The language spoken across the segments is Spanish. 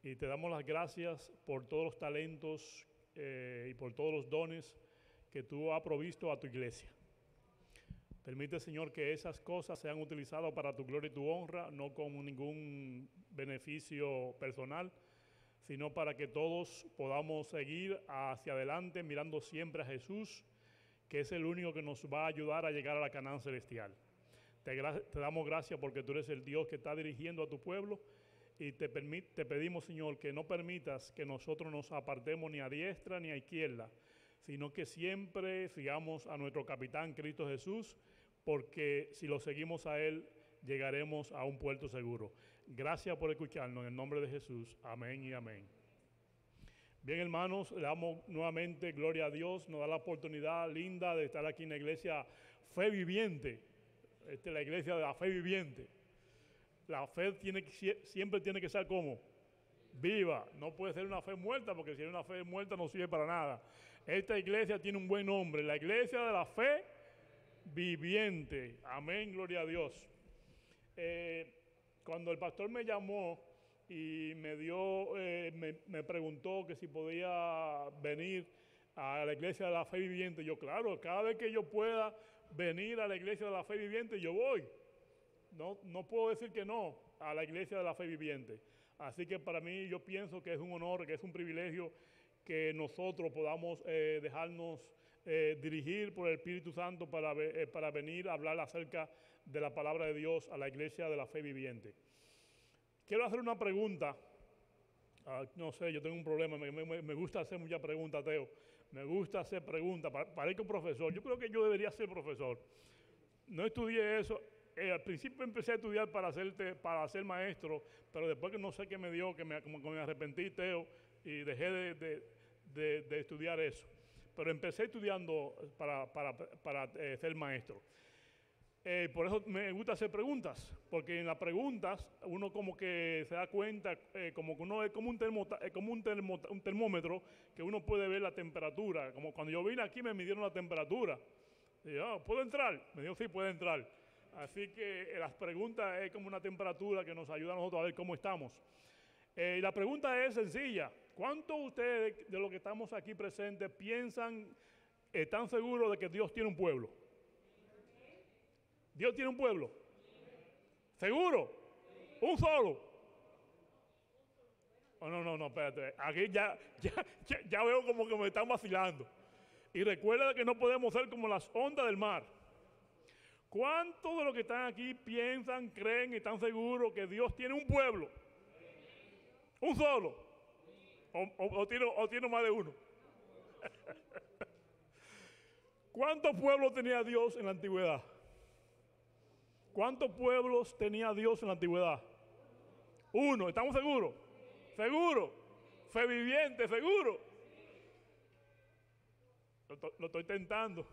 y te damos las gracias por todos los talentos y por todos los dones que tú has provisto a tu iglesia. Permite, Señor, que esas cosas sean utilizadas para tu gloria y tu honra, no con ningún beneficio personal, sino para que todos podamos seguir hacia adelante mirando siempre a Jesús, que es el único que nos va a ayudar a llegar a la Canaán celestial. Te damos gracias porque tú eres el Dios que está dirigiendo a tu pueblo y te pedimos, Señor, que no permitas que nosotros nos apartemos ni a diestra ni a izquierda, sino que siempre sigamos a nuestro capitán Cristo Jesús, porque si lo seguimos a Él, llegaremos a un puerto seguro. Gracias por escucharnos, en el nombre de Jesús. Amén y amén. Bien, hermanos, le damos nuevamente gloria a Dios, nos da la oportunidad linda de estar aquí en la iglesia Fe Viviente. Esta es la iglesia de la fe viviente. La fe siempre tiene que ser como viva, no puede ser una fe muerta, porque si es una fe muerta no sirve para nada. Esta iglesia tiene un buen nombre, la iglesia de la fe viviente. Amén, gloria a Dios. Cuando el pastor me llamó y me preguntó que si podía venir a la iglesia de la fe viviente, yo claro, cada vez que yo pueda venir a la iglesia de la fe viviente, yo voy. No puedo decir que no a la iglesia de la fe viviente. Así que para mí yo pienso que es un honor, que es un privilegio que nosotros podamos dejarnos dirigir por el Espíritu Santo para venir a hablar acerca de la palabra de Dios a la iglesia de la fe viviente. Quiero hacer una pregunta. No sé, yo tengo un problema, me gusta hacer muchas preguntas, Teo. Me gusta hacer preguntas, parezco profesor. Yo creo que yo debería ser profesor. No estudié eso. Al principio empecé a estudiar para ser maestro, pero después que no sé qué me dio, como que me arrepentí, Teo, y dejé de estudiar eso. Pero empecé estudiando para ser maestro. Por eso me gusta hacer preguntas, porque en las preguntas uno como que se da cuenta, como que uno es como un termómetro que uno puede ver la temperatura. Como cuando yo vine aquí me midieron la temperatura. Y yo, ¿puedo entrar? Me dijo, sí, puede entrar. Así que las preguntas es como una temperatura que nos ayuda a nosotros a ver cómo estamos. Y la pregunta es sencilla. ¿Cuántos de ustedes, de los que estamos aquí presentes, están seguros de que Dios tiene un pueblo? ¿Dios tiene un pueblo? ¿Seguro? ¿Un solo? Oh, no, espérate. Aquí ya veo como que me están vacilando. Y recuerda que no podemos ser como las ondas del mar. ¿Cuántos de los que están aquí piensan, creen y están seguros que Dios tiene un pueblo? ¿Un solo? ¿O tiene más de uno? ¿Cuántos pueblos tenía Dios en la antigüedad? ¿Cuántos pueblos tenía Dios en la antigüedad? Uno, ¿estamos seguros? ¿Seguro? ¿Fe viviente, seguro? Lo estoy tentando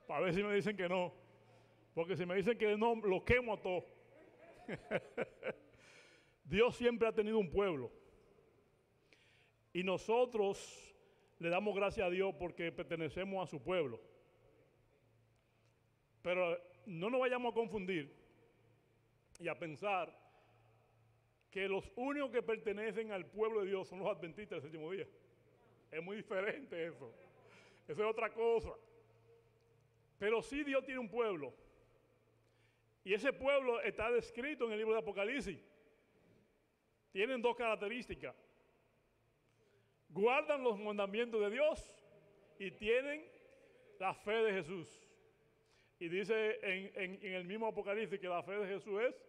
para ver si me dicen que no. Porque si me dicen que no, lo quemo a todo. Dios siempre ha tenido un pueblo. Y nosotros le damos gracias a Dios porque pertenecemos a su pueblo. Pero no nos vayamos a confundir y a pensar que los únicos que pertenecen al pueblo de Dios son los adventistas del séptimo día. Es muy diferente eso. Eso es otra cosa. Pero sí Dios tiene un pueblo. Y ese pueblo está descrito en el libro de Apocalipsis. Tienen dos características. Guardan los mandamientos de Dios y tienen la fe de Jesús. Y dice en el mismo Apocalipsis que la fe de Jesús es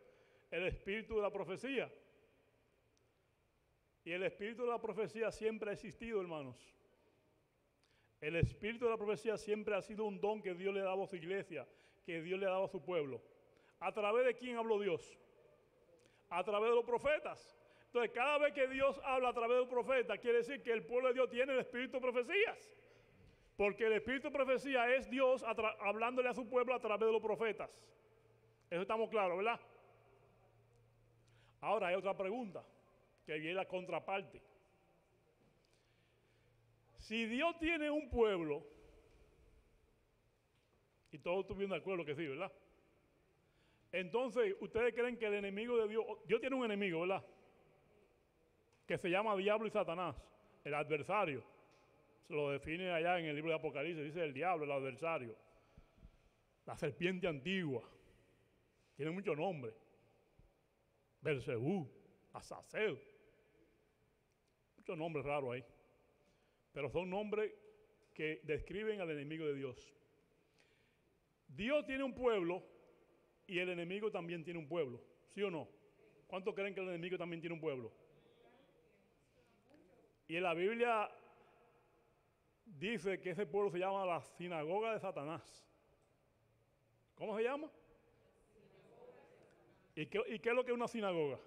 el espíritu de la profecía. Y el espíritu de la profecía siempre ha existido, hermanos. El espíritu de la profecía siempre ha sido un don que Dios le ha dado a su iglesia, que Dios le ha dado a su pueblo. ¿A través de quién habló Dios? A través de los profetas. Entonces, cada vez que Dios habla a través de los profetas, quiere decir que el pueblo de Dios tiene el espíritu de profecías. Porque el espíritu de profecía es Dios hablándole a su pueblo a través de los profetas. Eso estamos claros, ¿verdad? Ahora hay otra pregunta, que viene la contraparte. Si Dios tiene un pueblo, y todos estuvieron de acuerdo que sí, ¿verdad? Entonces, ustedes creen que el enemigo de Dios tiene un enemigo, ¿verdad? que se llama diablo y Satanás, el adversario. Se lo define allá en el libro de Apocalipsis, dice el diablo, el adversario. La serpiente antigua. Tiene muchos nombres. Belcebú, Azazel. Muchos nombres raros ahí. Pero son nombres que describen al enemigo de Dios. Dios tiene un pueblo y el enemigo también tiene un pueblo. ¿Sí o no? ¿Cuántos creen que el enemigo también tiene un pueblo? Y en la Biblia dice que ese pueblo se llama la sinagoga de Satanás. ¿Cómo se llama? ¿Y qué es lo que es una sinagoga?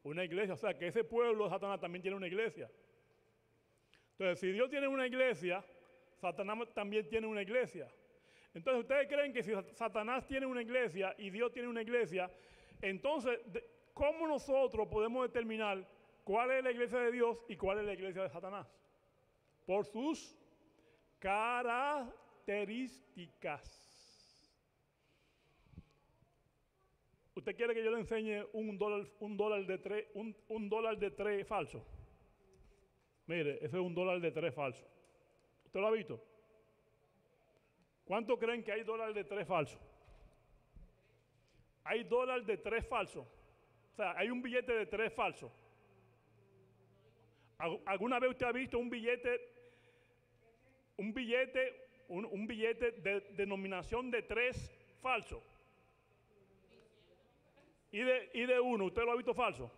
Una iglesia, o sea que ese pueblo de Satanás también tiene una iglesia. Entonces, si Dios tiene una iglesia, Satanás también tiene una iglesia. Entonces, ¿ustedes creen que si Satanás tiene una iglesia y Dios tiene una iglesia, entonces, ¿cómo nosotros podemos determinar cuál es la iglesia de Dios y cuál es la iglesia de Satanás? Por sus características. ¿Usted quiere que yo le enseñe un dólar de tres falso? Mire, ese es un dólar de 3 falso. ¿Usted lo ha visto? ¿Cuántos creen que hay dólares de 3 falsos? Hay dólares de 3 falsos. O sea, hay un billete de 3 falsos. ¿Alguna vez usted ha visto un billete de denominación de 3 falsos? Y de 1, ¿usted lo ha visto falso?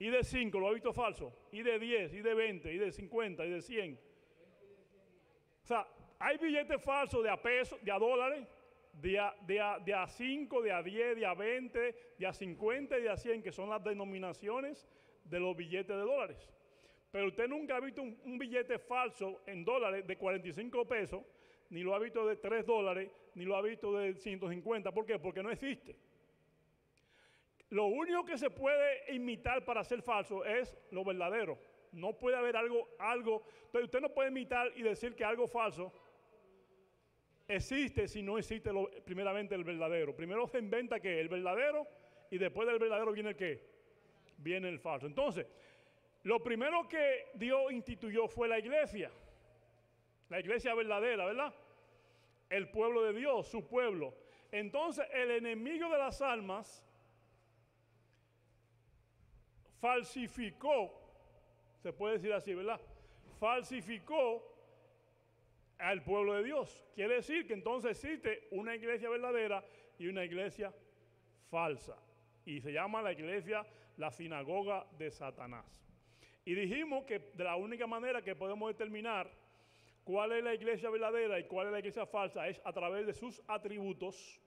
Y de 5, ¿lo ha visto falso? Y de 10, y de 20, y de 50, y de 100. O sea, hay billetes falsos de a pesos, de a dólares, de a 5, de a 10, de a 20, de a 50 y de a 100, que son las denominaciones de los billetes de dólares. Pero usted nunca ha visto un billete falso en dólares de 45 pesos, ni lo ha visto de 3 dólares, ni lo ha visto de 150. ¿Por qué? Porque no existe. Lo único que se puede imitar para ser falso es lo verdadero. No puede haber algo. Entonces usted no puede imitar y decir que algo falso existe si no existe primeramente el verdadero. Primero se inventa que el verdadero y después del verdadero viene el qué? Viene el falso. Entonces, lo primero que Dios instituyó fue la iglesia verdadera, ¿verdad? El pueblo de Dios, su pueblo. Entonces, el enemigo de las almas falsificó, se puede decir así, ¿verdad? Falsificó al pueblo de Dios. Quiere decir que entonces existe una iglesia verdadera y una iglesia falsa. Y se llama la iglesia la sinagoga de Satanás. Y dijimos que de la única manera que podemos determinar cuál es la iglesia verdadera y cuál es la iglesia falsa es a través de sus atributos,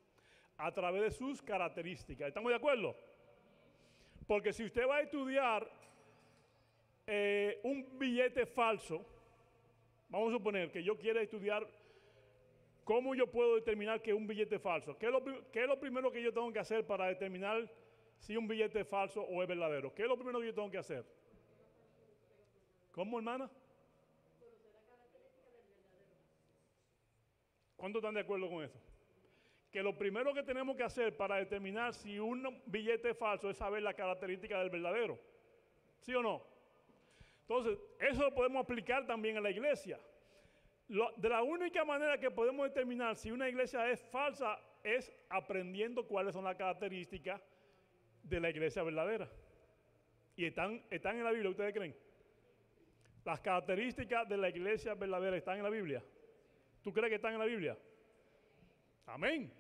a través de sus características. ¿Estamos de acuerdo? Porque si usted va a estudiar un billete falso, vamos a suponer que yo quiera estudiar cómo yo puedo determinar que es un billete falso. ¿Qué es lo primero que yo tengo que hacer para determinar si un billete es falso o es verdadero? ¿Qué es lo primero que yo tengo que hacer? ¿Cómo, hermana? ¿Cuántos están de acuerdo con eso? Que lo primero que tenemos que hacer para determinar si un billete es falso es saber la característica del verdadero. ¿Sí o no? Entonces, eso lo podemos aplicar también a la iglesia. De la única manera que podemos determinar si una iglesia es falsa es aprendiendo cuáles son las características de la iglesia verdadera. Y están en la Biblia, ¿ustedes creen? Las características de la iglesia verdadera están en la Biblia. ¿Tú crees que están en la Biblia? Amén.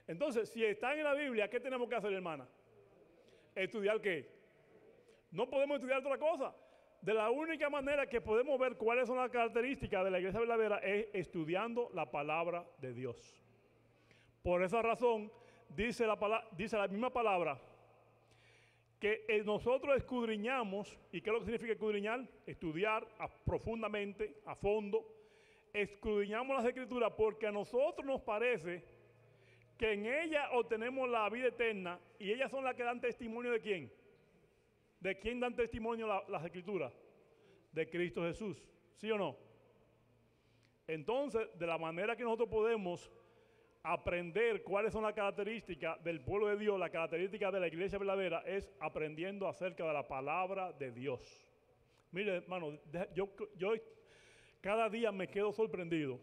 Entonces, si están en la Biblia, ¿qué tenemos que hacer, hermana? ¿Estudiar qué? No podemos estudiar otra cosa. De la única manera que podemos ver cuáles son las características de la iglesia verdadera es estudiando la palabra de Dios. Por esa razón, dice la misma palabra, que nosotros escudriñamos. ¿Y qué es lo que significa escudriñar? Estudiar profundamente, a fondo. Escudriñamos las Escrituras porque a nosotros nos parece que en ellas obtenemos la vida eterna y ellas son las que dan testimonio ¿de quién? ¿De quién dan testimonio las Escrituras? De Cristo Jesús, ¿sí o no? Entonces, de la manera que nosotros podemos aprender cuáles son las características del pueblo de Dios, las características de la iglesia verdadera, es aprendiendo acerca de la palabra de Dios. Mire, hermano, yo cada día me quedo sorprendido,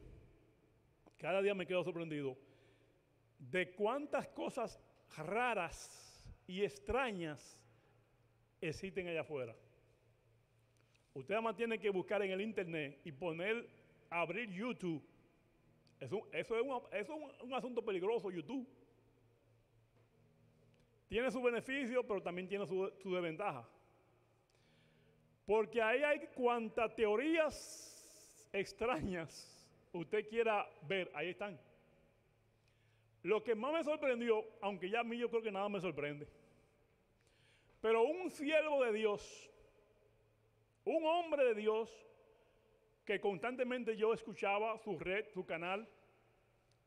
de cuántas cosas raras y extrañas existen allá afuera. Usted además tiene que buscar en el internet y abrir YouTube. Eso es un asunto peligroso, YouTube. Tiene su beneficio, pero también tiene su desventaja. Porque ahí hay cuantas teorías extrañas usted quiera ver, ahí están. Lo que más me sorprendió, aunque ya a mí yo creo que nada me sorprende, pero un siervo de Dios, un hombre de Dios, que constantemente yo escuchaba su canal,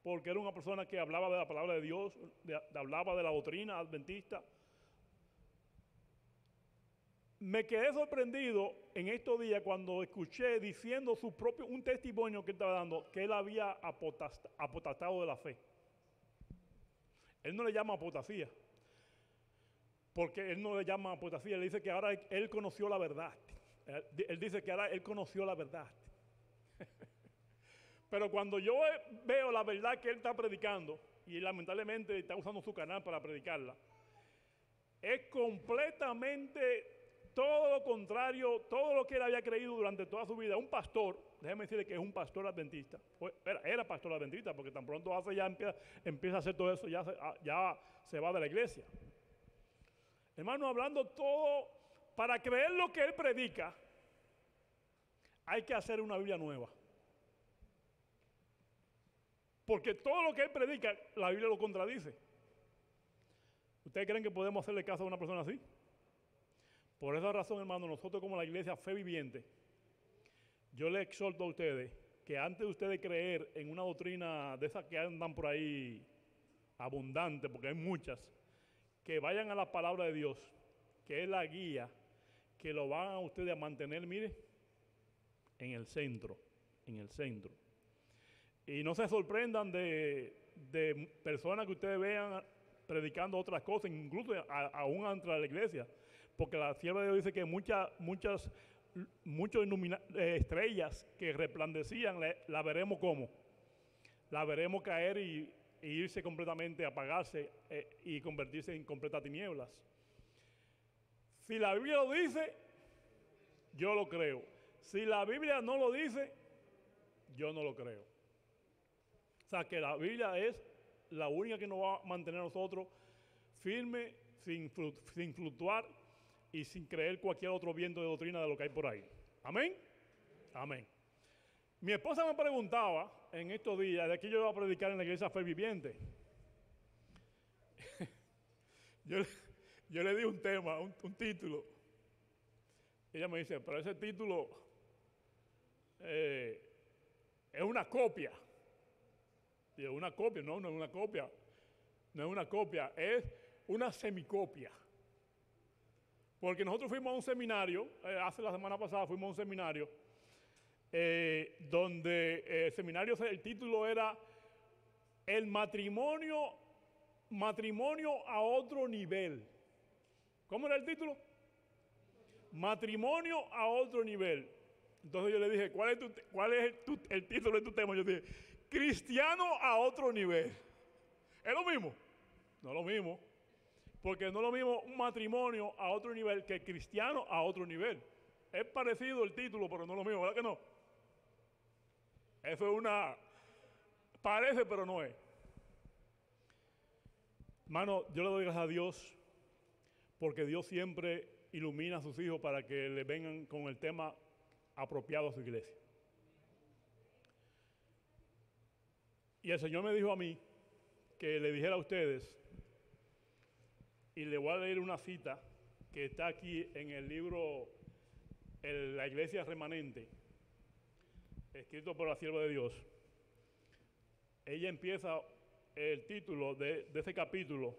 porque era una persona que hablaba de la palabra de Dios, hablaba de la doctrina adventista. Me quedé sorprendido en estos días cuando escuché diciendo un testimonio que él estaba dando, que él había apostatado de la fe. Él no le llama apostasía, porque él no le llama apostasía, él dice que ahora él conoció la verdad. Él dice que ahora él conoció la verdad. Pero cuando yo veo la verdad que él está predicando, y lamentablemente está usando su canal para predicarla, es completamente todo lo contrario, todo lo que él había creído durante toda su vida. Un pastor, déjeme decirle que es un pastor adventista, era pastor adventista, porque tan pronto empieza a hacer todo eso, ya se va de la iglesia. Hermano, hablando todo, para creer lo que él predica, hay que hacer una Biblia nueva. Porque todo lo que él predica, la Biblia lo contradice. ¿Ustedes creen que podemos hacerle caso a una persona así? Por esa razón, hermano, nosotros como la iglesia Fe Viviente, yo le exhorto a ustedes que antes de ustedes creer en una doctrina de esas que andan por ahí abundante, porque hay muchas, que vayan a la palabra de Dios, que es la guía, que lo van a ustedes a mantener, mire, en el centro. Y no se sorprendan de personas que ustedes vean predicando otras cosas, incluso aún entre la iglesia, porque la sierva de Dios dice que muchas estrellas que resplandecían, la veremos como. La veremos caer y irse completamente, apagarse y convertirse en completas tinieblas. Si la Biblia lo dice, yo lo creo. Si la Biblia no lo dice, yo no lo creo. O sea, que la Biblia es la única que nos va a mantener a nosotros firmes, sin fluctuar y sin creer cualquier otro viento de doctrina de lo que hay por ahí. ¿Amén? Amén. Mi esposa me preguntaba en estos días, de aquí yo iba a predicar en la iglesia Fe Viviente. yo le di un tema, un título. Ella me dice, pero ese título es una copia. Digo, una copia, no es una copia. No es una copia, es una semicopia. Porque nosotros fuimos a un seminario, hace la semana pasada fuimos a un seminario, donde el seminario, el título era El matrimonio a otro nivel. ¿Cómo era el título? Matrimonio a otro nivel. Entonces yo le dije, ¿cuál es el título de tu tema? Yo dije, cristiano a otro nivel. ¿Es lo mismo? No es lo mismo. Porque no es lo mismo un matrimonio a otro nivel que cristiano a otro nivel. Es parecido el título, pero no es lo mismo, ¿verdad que no? Eso es parece, pero no es. Hermano, yo le doy gracias a Dios porque Dios siempre ilumina a sus hijos para que le vengan con el tema apropiado a su iglesia. Y el Señor me dijo a mí que le dijera a ustedes, y le voy a leer una cita que está aquí en el libro La Iglesia Remanente, escrito por la sierva de Dios. Ella empieza el título de ese capítulo,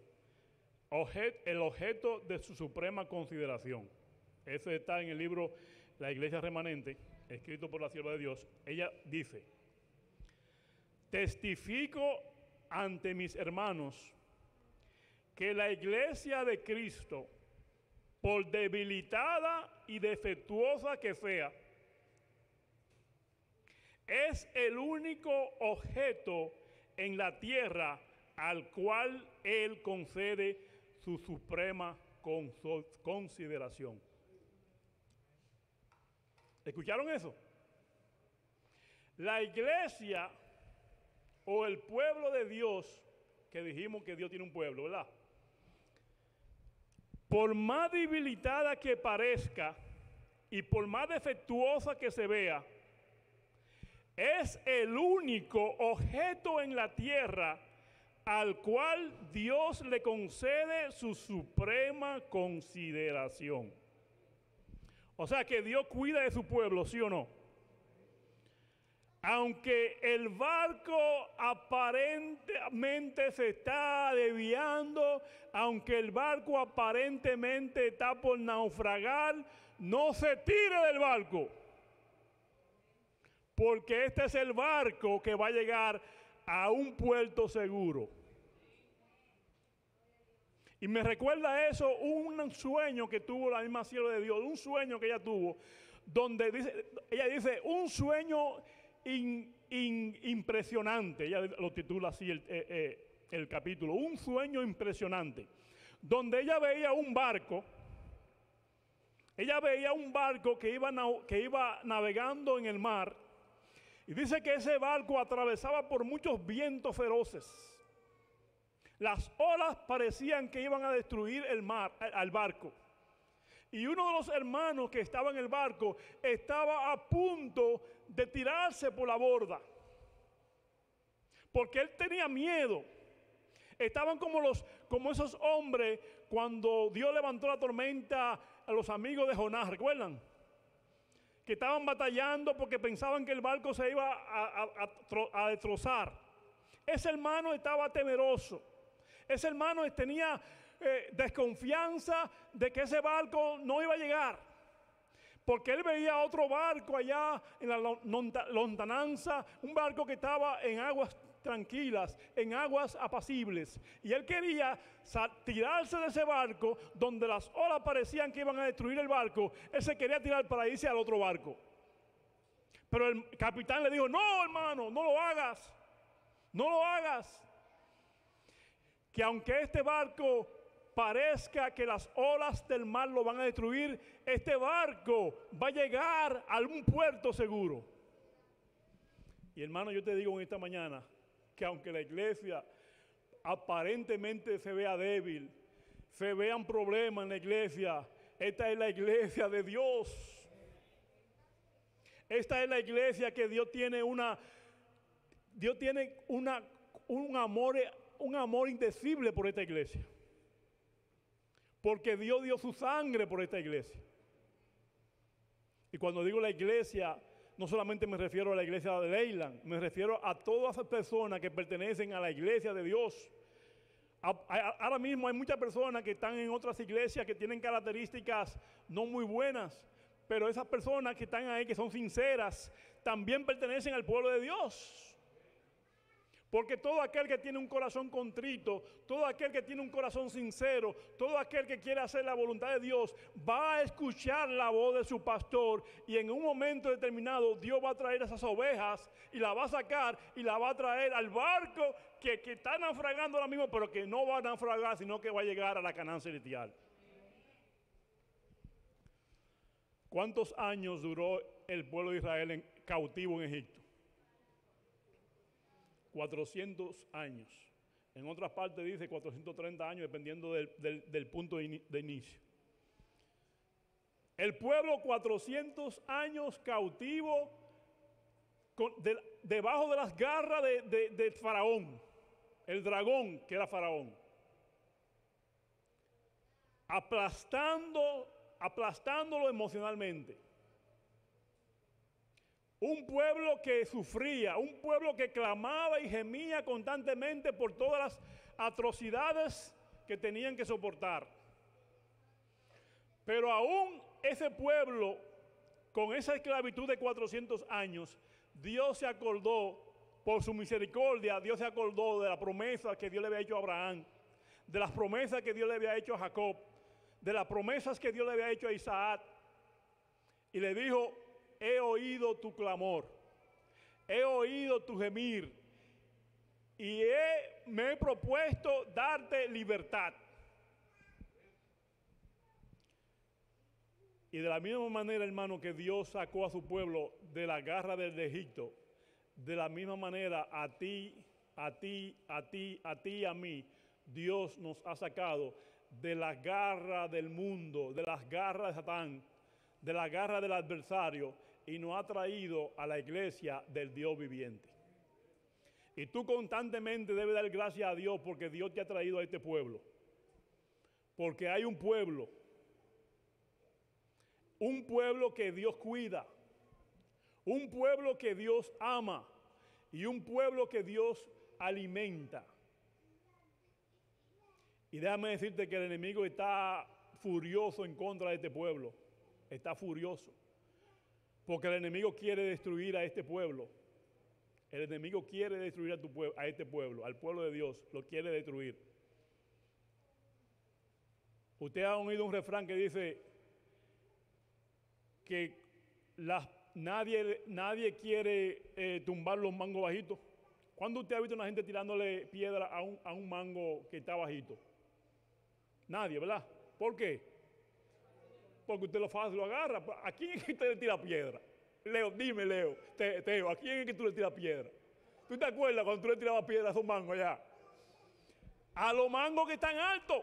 el objeto de su suprema consideración. Ese está en el libro La Iglesia Remanente, escrito por la sierva de Dios. Ella dice, testifico ante mis hermanos que la iglesia de Cristo, por debilitada y defectuosa que sea, es el único objeto en la tierra al cual Él concede su suprema consideración. ¿Escucharon eso? La iglesia o el pueblo de Dios, que dijimos que Dios tiene un pueblo, ¿verdad? Por más debilitada que parezca y por más defectuosa que se vea, es el único objeto en la tierra al cual Dios le concede su suprema consideración. O sea que Dios cuida de su pueblo, ¿sí o no? Aunque el barco aparentemente se está desviando, aunque el barco aparentemente está por naufragar, no se tire del barco. Porque este es el barco que va a llegar a un puerto seguro. Y me recuerda eso un sueño que tuvo la misma sierva de Dios, un sueño que ella tuvo, donde ella dice, un sueño impresionante, ella lo titula así el capítulo, un sueño impresionante, donde ella veía un barco que iba navegando en el mar, y dice que ese barco atravesaba por muchos vientos feroces. Las olas parecían que iban a destruir al barco. Y uno de los hermanos que estaba en el barco estaba a punto de tirarse por la borda, porque él tenía miedo. Estaban como esos hombres cuando Dios levantó la tormenta a los amigos de Jonás, ¿recuerdan? Que estaban batallando porque pensaban que el barco se iba a destrozar. Ese hermano estaba temeroso. Ese hermano tenía desconfianza de que ese barco no iba a llegar, porque él veía otro barco allá en la lontananza, un barco que estaba en aguas tranquilas, en aguas apacibles, y él quería tirarse de ese barco donde las olas parecían que iban a destruir el barco. Él se quería tirar para irse al otro barco, pero el capitán le dijo, no hermano, no lo hagas, no lo hagas, que aunque este barco parezca que las olas del mar lo van a destruir, este barco va a llegar a un puerto seguro. Y hermano, yo te digo en esta mañana que aunque la iglesia aparentemente se vea débil, se vean problemas en la iglesia, esta es la iglesia de Dios. Esta es la iglesia que Dios tiene un amor indecible por esta iglesia. Porque Dios dio su sangre por esta iglesia. Y cuando digo la iglesia, no solamente me refiero a la iglesia de Leyland, me refiero a todas las personas que pertenecen a la iglesia de Dios. Ahora mismo hay muchas personas que están en otras iglesias que tienen características no muy buenas, pero esas personas que están ahí, que son sinceras, también pertenecen al pueblo de Dios. Porque todo aquel que tiene un corazón contrito, todo aquel que tiene un corazón sincero, todo aquel que quiere hacer la voluntad de Dios, va a escuchar la voz de su pastor, y en un momento determinado Dios va a traer esas ovejas y la va a sacar y la va a traer al barco que está naufragando ahora mismo, pero que no va a naufragar, sino que va a llegar a la Canaán celestial. ¿Cuántos años duró el pueblo de Israel cautivo en Egipto? 400 años. En otras partes dice 430 años, dependiendo del punto de inicio. El pueblo 400 años cautivo debajo de las garras de Faraón, el dragón que era Faraón, aplastándolo emocionalmente. Un pueblo que sufría, un pueblo que clamaba y gemía constantemente por todas las atrocidades que tenían que soportar. Pero aún ese pueblo, con esa esclavitud de 400 años, Dios se acordó por su misericordia, Dios se acordó de la promesa que Dios le había hecho a Abraham, de las promesas que Dios le había hecho a Jacob, de las promesas que Dios le había hecho a Isaac, y le dijo: he oído tu clamor, he oído tu gemir, y me he propuesto darte libertad. Y de la misma manera, hermano, que Dios sacó a su pueblo de la garra de Egipto, de la misma manera a ti, y a mí, Dios nos ha sacado de la garra del mundo, de las garras de Satán, de la garra del adversario, y nos ha traído a la iglesia del Dios viviente. Y tú constantemente debes dar gracias a Dios porque Dios te ha traído a este pueblo. Porque hay un pueblo que Dios cuida, un pueblo que Dios ama y un pueblo que Dios alimenta. Y déjame decirte que el enemigo está furioso en contra de este pueblo, está furioso, porque el enemigo quiere destruir a este pueblo. El enemigo quiere destruir a este pueblo, al pueblo de Dios, lo quiere destruir. Usted ha oído un refrán que dice que nadie quiere tumbar los mangos bajitos. ¿Cuándo usted ha visto a una gente tirándole piedra a un mango que está bajito? Nadie, ¿verdad? ¿Por qué? Porque usted lo fácil lo agarra. ¿A quién es que usted le tira piedra? Leo, dime, Leo, Teo, ¿a quién es que tú le tiras piedra? ¿Tú te acuerdas cuando tú le tirabas piedra a esos mangos allá? A los mangos que están altos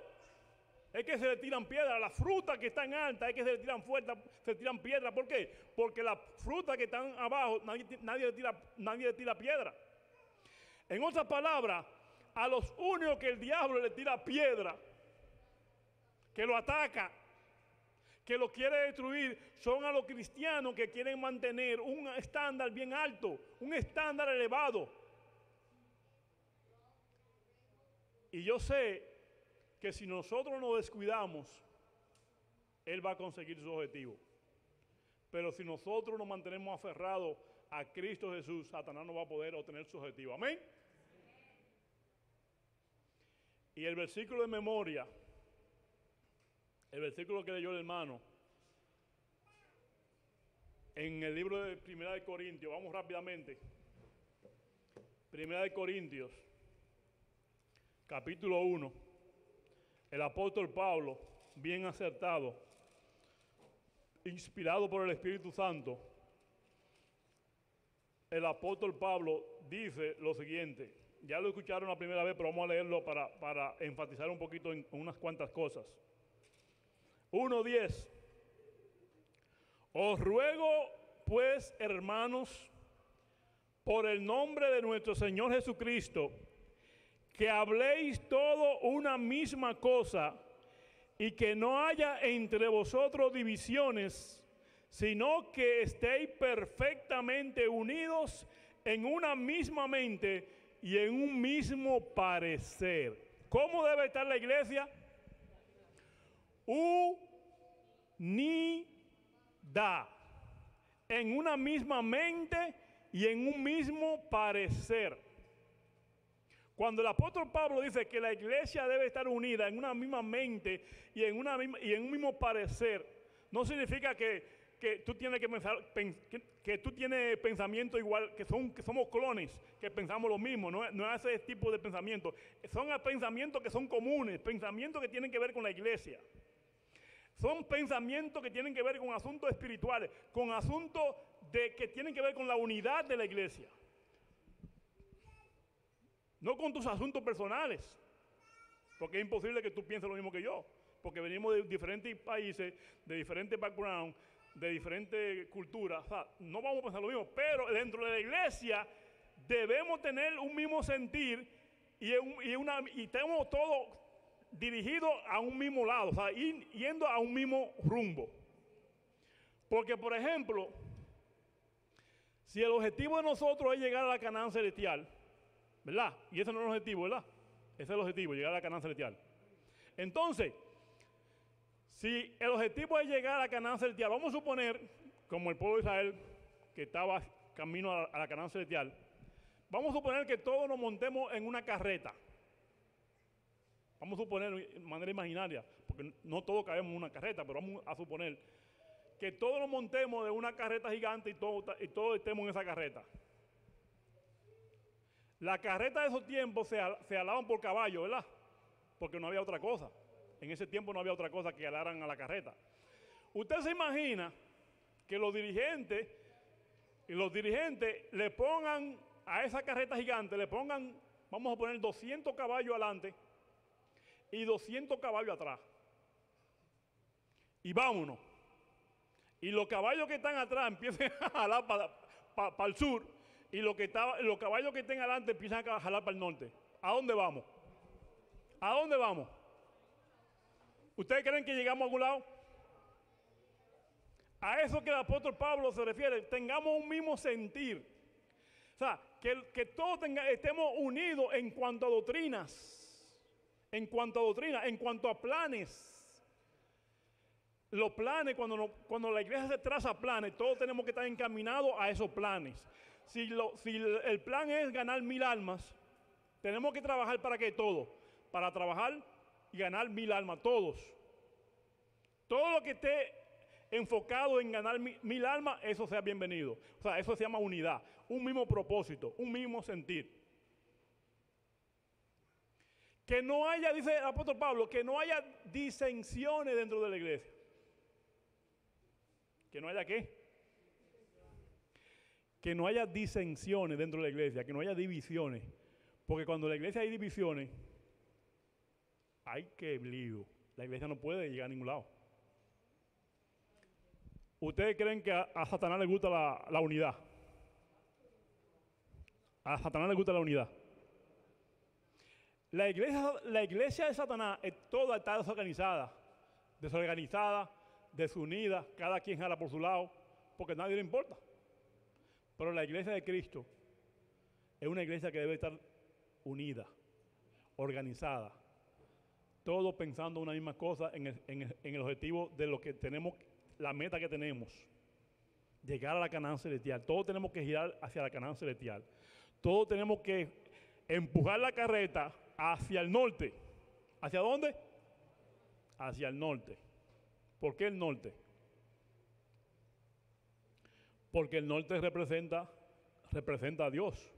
es que se le tiran piedras. A las frutas que están altas es que se le tiran fuertes, se le tiran piedras. ¿Por qué? Porque las frutas que están abajo nadie le tira piedra. En otras palabras, a los únicos que el diablo le tira piedra, que lo ataca, que lo quiere destruir, son a los cristianos que quieren mantener un estándar bien alto, un estándar elevado. Y yo sé que si nosotros nos descuidamos, Él va a conseguir su objetivo. Pero si nosotros nos mantenemos aferrados a Cristo Jesús, Satanás no va a poder obtener su objetivo. Amén. Y el versículo de memoria, el versículo que leyó el hermano, en el libro de Primera de Corintios, vamos rápidamente. Primera de Corintios, capítulo 1. El apóstol Pablo, bien acertado, inspirado por el Espíritu Santo, el apóstol Pablo dice lo siguiente. Ya lo escucharon la primera vez, pero vamos a leerlo para enfatizar un poquito en unas cuantas cosas. 1:10. Os ruego, pues, hermanos, por el nombre de nuestro Señor Jesucristo, que habléis todo una misma cosa y que no haya entre vosotros divisiones, sino que estéis perfectamente unidos en una misma mente y en un mismo parecer. ¿Cómo debe estar la iglesia? Unida, en una misma mente y en un mismo parecer. Cuando el apóstol Pablo dice que la iglesia debe estar unida en una misma mente y en un mismo parecer, no significa que tú tienes que pensar, que tú tienes pensamiento igual, que somos clones, que pensamos lo mismo. No es ese tipo de pensamiento. Son pensamientos que son comunes, pensamientos que tienen que ver con la iglesia. Son pensamientos que tienen que ver con asuntos espirituales, con asuntos que tienen que ver con la unidad de la iglesia. No con tus asuntos personales, porque es imposible que tú pienses lo mismo que yo, porque venimos de diferentes países, de diferentes backgrounds, de diferentes culturas. O sea, no vamos a pensar lo mismo, pero dentro de la iglesia debemos tener un mismo sentir y estamos todos dirigidos a un mismo lado, o sea, yendo a un mismo rumbo. Porque, por ejemplo, si el objetivo de nosotros es llegar a la Canaán celestial, ¿verdad? Y ese no es el objetivo, ¿verdad? Ese es el objetivo, llegar a la Canaán celestial. Entonces, si el objetivo es llegar a la Canaán celestial, vamos a suponer, como el pueblo de Israel, que estaba camino a la Canaán celestial, Vamos a suponer que todos nos montemos en una carreta. Vamos a suponer de manera imaginaria, porque no todos cabemos en una carreta, pero vamos a suponer que todos nos montemos de una carreta gigante y todos estemos en esa carreta. La carreta de esos tiempos se alaban por caballo, ¿verdad? Porque no había otra cosa. En ese tiempo no había otra cosa que alaran a la carreta. Usted se imagina que los dirigentes le pongan a esa carreta gigante, le pongan, vamos a poner 200 caballos adelante y 200 caballos atrás. Y vámonos. Y los caballos que están atrás empiezan a jalar para el sur, y los caballos que estén adelante empiezan a jalar para el norte. ¿A dónde vamos? ¿A dónde vamos? ¿Ustedes creen que llegamos a algún lado? A eso que el apóstol Pablo se refiere, tengamos un mismo sentir. O sea, que todos estemos unidos en cuanto a doctrinas, en cuanto a planes. Los planes, cuando la iglesia se traza planes, todos tenemos que estar encaminados a esos planes. Si el plan es ganar 1000 almas, tenemos que trabajar para que todos, para trabajar y ganar 1000 almas, todos. Todo lo que esté enfocado en ganar 1000 almas, eso sea bienvenido. O sea, eso se llama unidad, un mismo propósito, un mismo sentir. Que no haya, dice el apóstol Pablo, que no haya disensiones dentro de la iglesia. ¿Que no haya qué? Que no haya disensiones dentro de la iglesia, que no haya divisiones. Porque cuando en la iglesia hay divisiones, hay que lío. La iglesia no puede llegar a ningún lado. ¿Ustedes creen que a Satanás le gusta la unidad? A Satanás le gusta la unidad. La iglesia de Satanás toda está desorganizada, desunida, cada quien jala por su lado, porque a nadie le importa. Pero la iglesia de Cristo es una iglesia que debe estar unida, organizada, todos pensando una misma cosa en el objetivo de lo que tenemos, la meta que tenemos, llegar a la Canaán celestial. Todos tenemos que girar hacia la Canaán celestial. Todos tenemos que empujar la carreta hacia el norte. ¿Hacia dónde? Hacia el norte. ¿Por qué el norte? Porque el norte representa a Dios.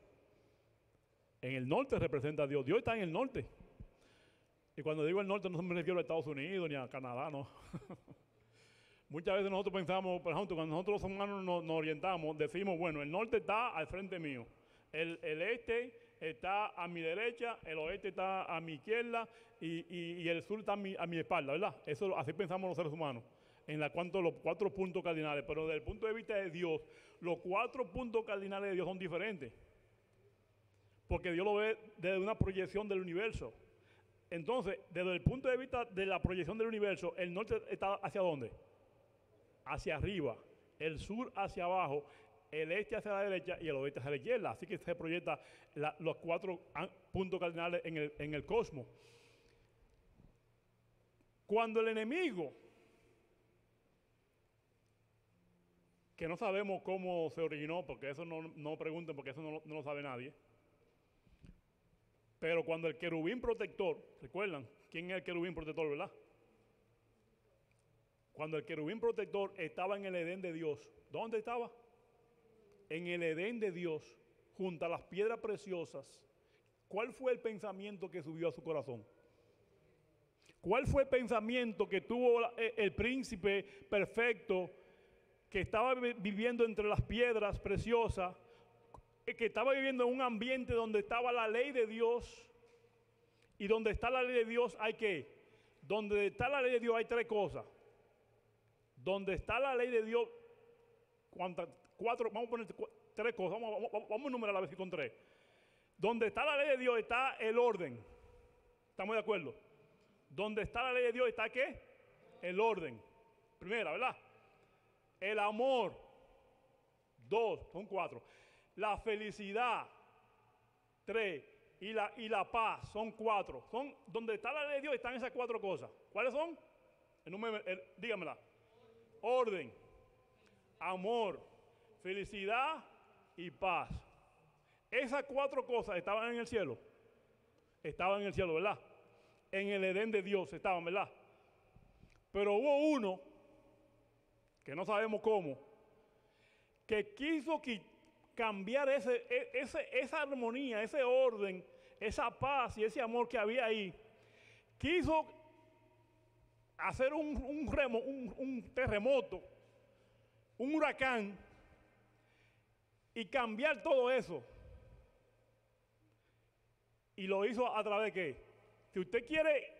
En el norte representa a Dios. Dios está en el norte. Y cuando digo el norte no me refiero a Estados Unidos ni a Canadá, no. Muchas veces nosotros pensamos, por ejemplo, cuando nosotros los humanos nos orientamos, decimos, bueno, el norte está al frente mío. El este está a mi derecha, el oeste está a mi izquierda y el sur está a mi espalda, ¿verdad? Así pensamos los seres humanos, en cuanto a los 4 puntos cardinales. Pero desde el punto de vista de Dios, los 4 puntos cardinales de Dios son diferentes. Porque Dios lo ve desde una proyección del universo. Entonces, desde el punto de vista de la proyección del universo, el norte está ¿hacia dónde? Hacia arriba, el sur hacia abajo, el este hacia la derecha y el oeste hacia la izquierda. Así que se proyecta los 4 puntos cardinales en el cosmos. Cuando el enemigo, que no sabemos cómo se originó, porque eso no pregunten, porque eso no lo sabe nadie. Pero cuando el querubín protector, ¿recuerdan quién es el querubín protector, verdad? Cuando el querubín protector estaba en el Edén de Dios, ¿dónde estaba? En el Edén de Dios, junto a las piedras preciosas. ¿Cuál fue el pensamiento que subió a su corazón? ¿Cuál fue el pensamiento que tuvo el príncipe perfecto que estaba viviendo entre las piedras preciosas, que estaba viviendo en un ambiente donde estaba la ley de Dios? Y donde está la ley de Dios hay ¿qué? Donde está la ley de Dios hay 3 cosas. Donde está la ley de Dios, vamos a poner 3 cosas, vamos a enumerar a ver si con 3. Donde está la ley de Dios está el orden. ¿Estamos de acuerdo? Donde está la ley de Dios está ¿qué? El orden. Primera, ¿verdad? El amor. 2, son 4. La felicidad. 3. Y la paz, son 4. Donde está la ley de Dios están esas 4 cosas. ¿Cuáles son? Dígamela. Orden, amor, felicidad y paz. Esas 4 cosas estaban en el cielo. Estaban en el cielo, ¿verdad? En el Edén de Dios estaban, ¿verdad? Pero hubo uno, que no sabemos cómo, que quiso cambiar esa armonía, ese orden, esa paz y ese amor que había ahí. Quiso hacer un terremoto, un huracán, y cambiar todo eso. Y lo hizo a través de qué. Si usted quiere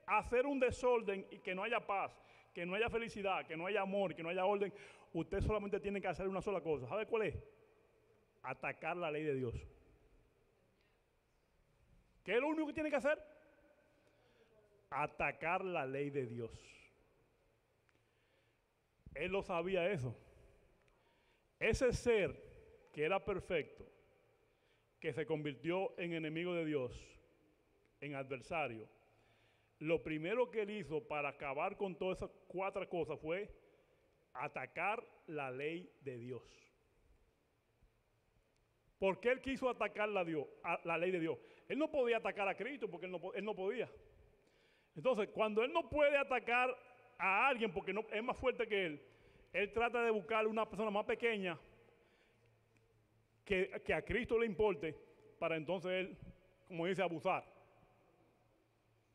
hacer un desorden y que no haya paz, que no haya felicidad, que no haya amor, que no haya orden, usted solamente tiene que hacer una sola cosa. ¿Sabe cuál es? Atacar la ley de Dios. ¿Qué es lo único que tiene que hacer? Atacar la ley de Dios. Él lo sabía eso. Ese ser que era perfecto, que se convirtió en enemigo de Dios, en adversario, lo primero que él hizo para acabar con todas esas 4 cosas fue atacar la ley de Dios. ¿Por qué él quiso atacar la ley de Dios? Él no podía atacar a Cristo porque él no podía. Entonces, cuando él no puede atacar a alguien porque es más fuerte que él trata de buscar una persona más pequeña que a Cristo le importe, para entonces él, como dice, abusar.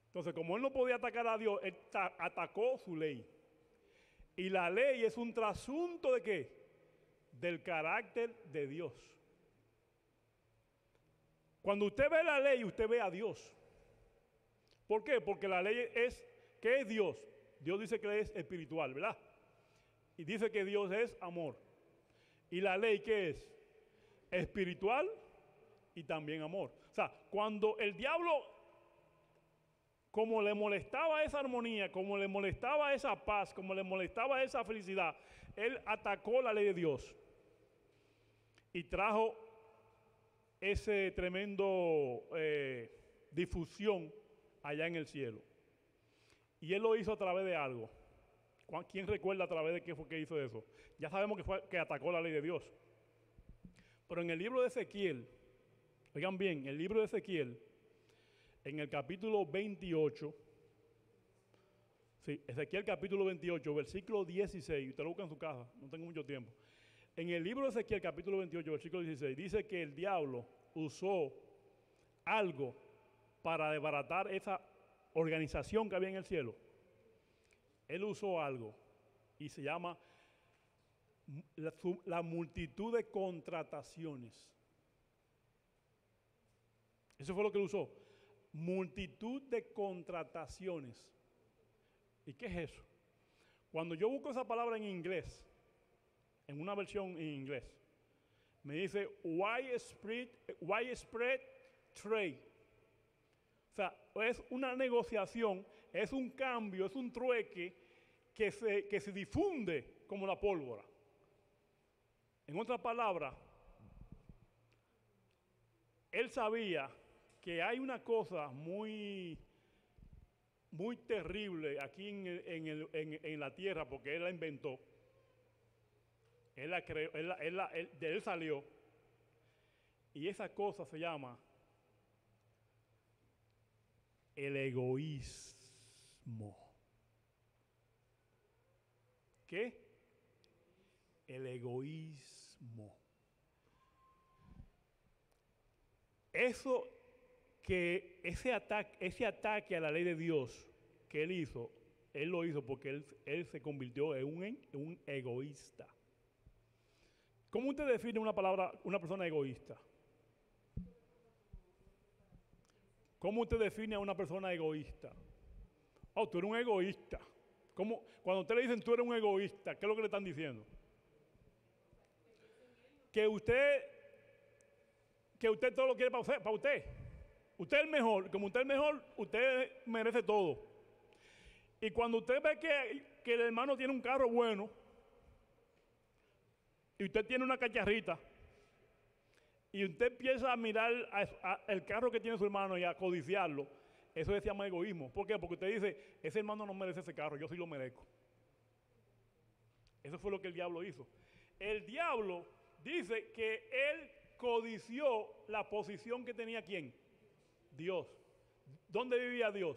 Entonces, como él no podía atacar a Dios, él atacó su ley. Y la ley es un trasunto ¿de qué? Del carácter de Dios. Cuando usted ve la ley, usted ve a Dios. ¿Por qué? Porque la ley es, ¿qué es Dios? Dios dice que es espiritual, ¿verdad? Y dice que Dios es amor. ¿Y la ley qué es? Espiritual y también amor. O sea, cuando el diablo, como le molestaba esa armonía, como le molestaba esa paz, como le molestaba esa felicidad, él atacó la ley de Dios y trajo ese tremendo difusión allá en el cielo. Y él lo hizo a través de algo. ¿Quién recuerda a través de qué fue que hizo eso? Ya sabemos que fue que atacó la ley de Dios. Pero en el libro de Ezequiel, oigan bien, el libro de Ezequiel, en el capítulo 28, sí, Ezequiel capítulo 28, versículo 16, usted lo busca en su casa, no tengo mucho tiempo. En el libro de Ezequiel capítulo 28, versículo 16, dice que el diablo usó algo para desbaratar esa organización que había en el cielo. Él usó algo y se llama la multitud de contrataciones. Eso fue lo que él usó. Multitud de contrataciones. ¿Y qué es eso? Cuando yo busco esa palabra en inglés, en una versión en inglés, me dice widespread trade. O sea, es una negociación, es un cambio, es un trueque que se difunde como la pólvora. En otras palabras, él sabía que hay una cosa muy terrible aquí en la tierra, porque él la inventó, él la creó, de él salió, y esa cosa se llama el egoísmo. ¿Qué? El egoísmo. Ese ataque a la ley de Dios que él hizo, él lo hizo porque él se convirtió en un egoísta. ¿Cómo usted define una persona egoísta? ¿Cómo usted define a una persona egoísta? Oh, tú eres un egoísta. Cuando usted le dicen tú eres un egoísta, ¿qué es lo que le están diciendo? Que usted todo lo quiere para usted. Usted es el mejor. Como usted es el mejor, usted merece todo. Y cuando usted ve que el hermano tiene un carro bueno y usted tiene una cacharrita y usted empieza a mirar el carro que tiene su hermano y a codiciarlo, eso se llama egoísmo. ¿Por qué? Porque usted dice, ese hermano no merece ese carro, yo sí lo merezco. Eso fue lo que el diablo hizo. El diablo dice que él codició la posición que tenía ¿quién? Dios. ¿Dónde vivía Dios?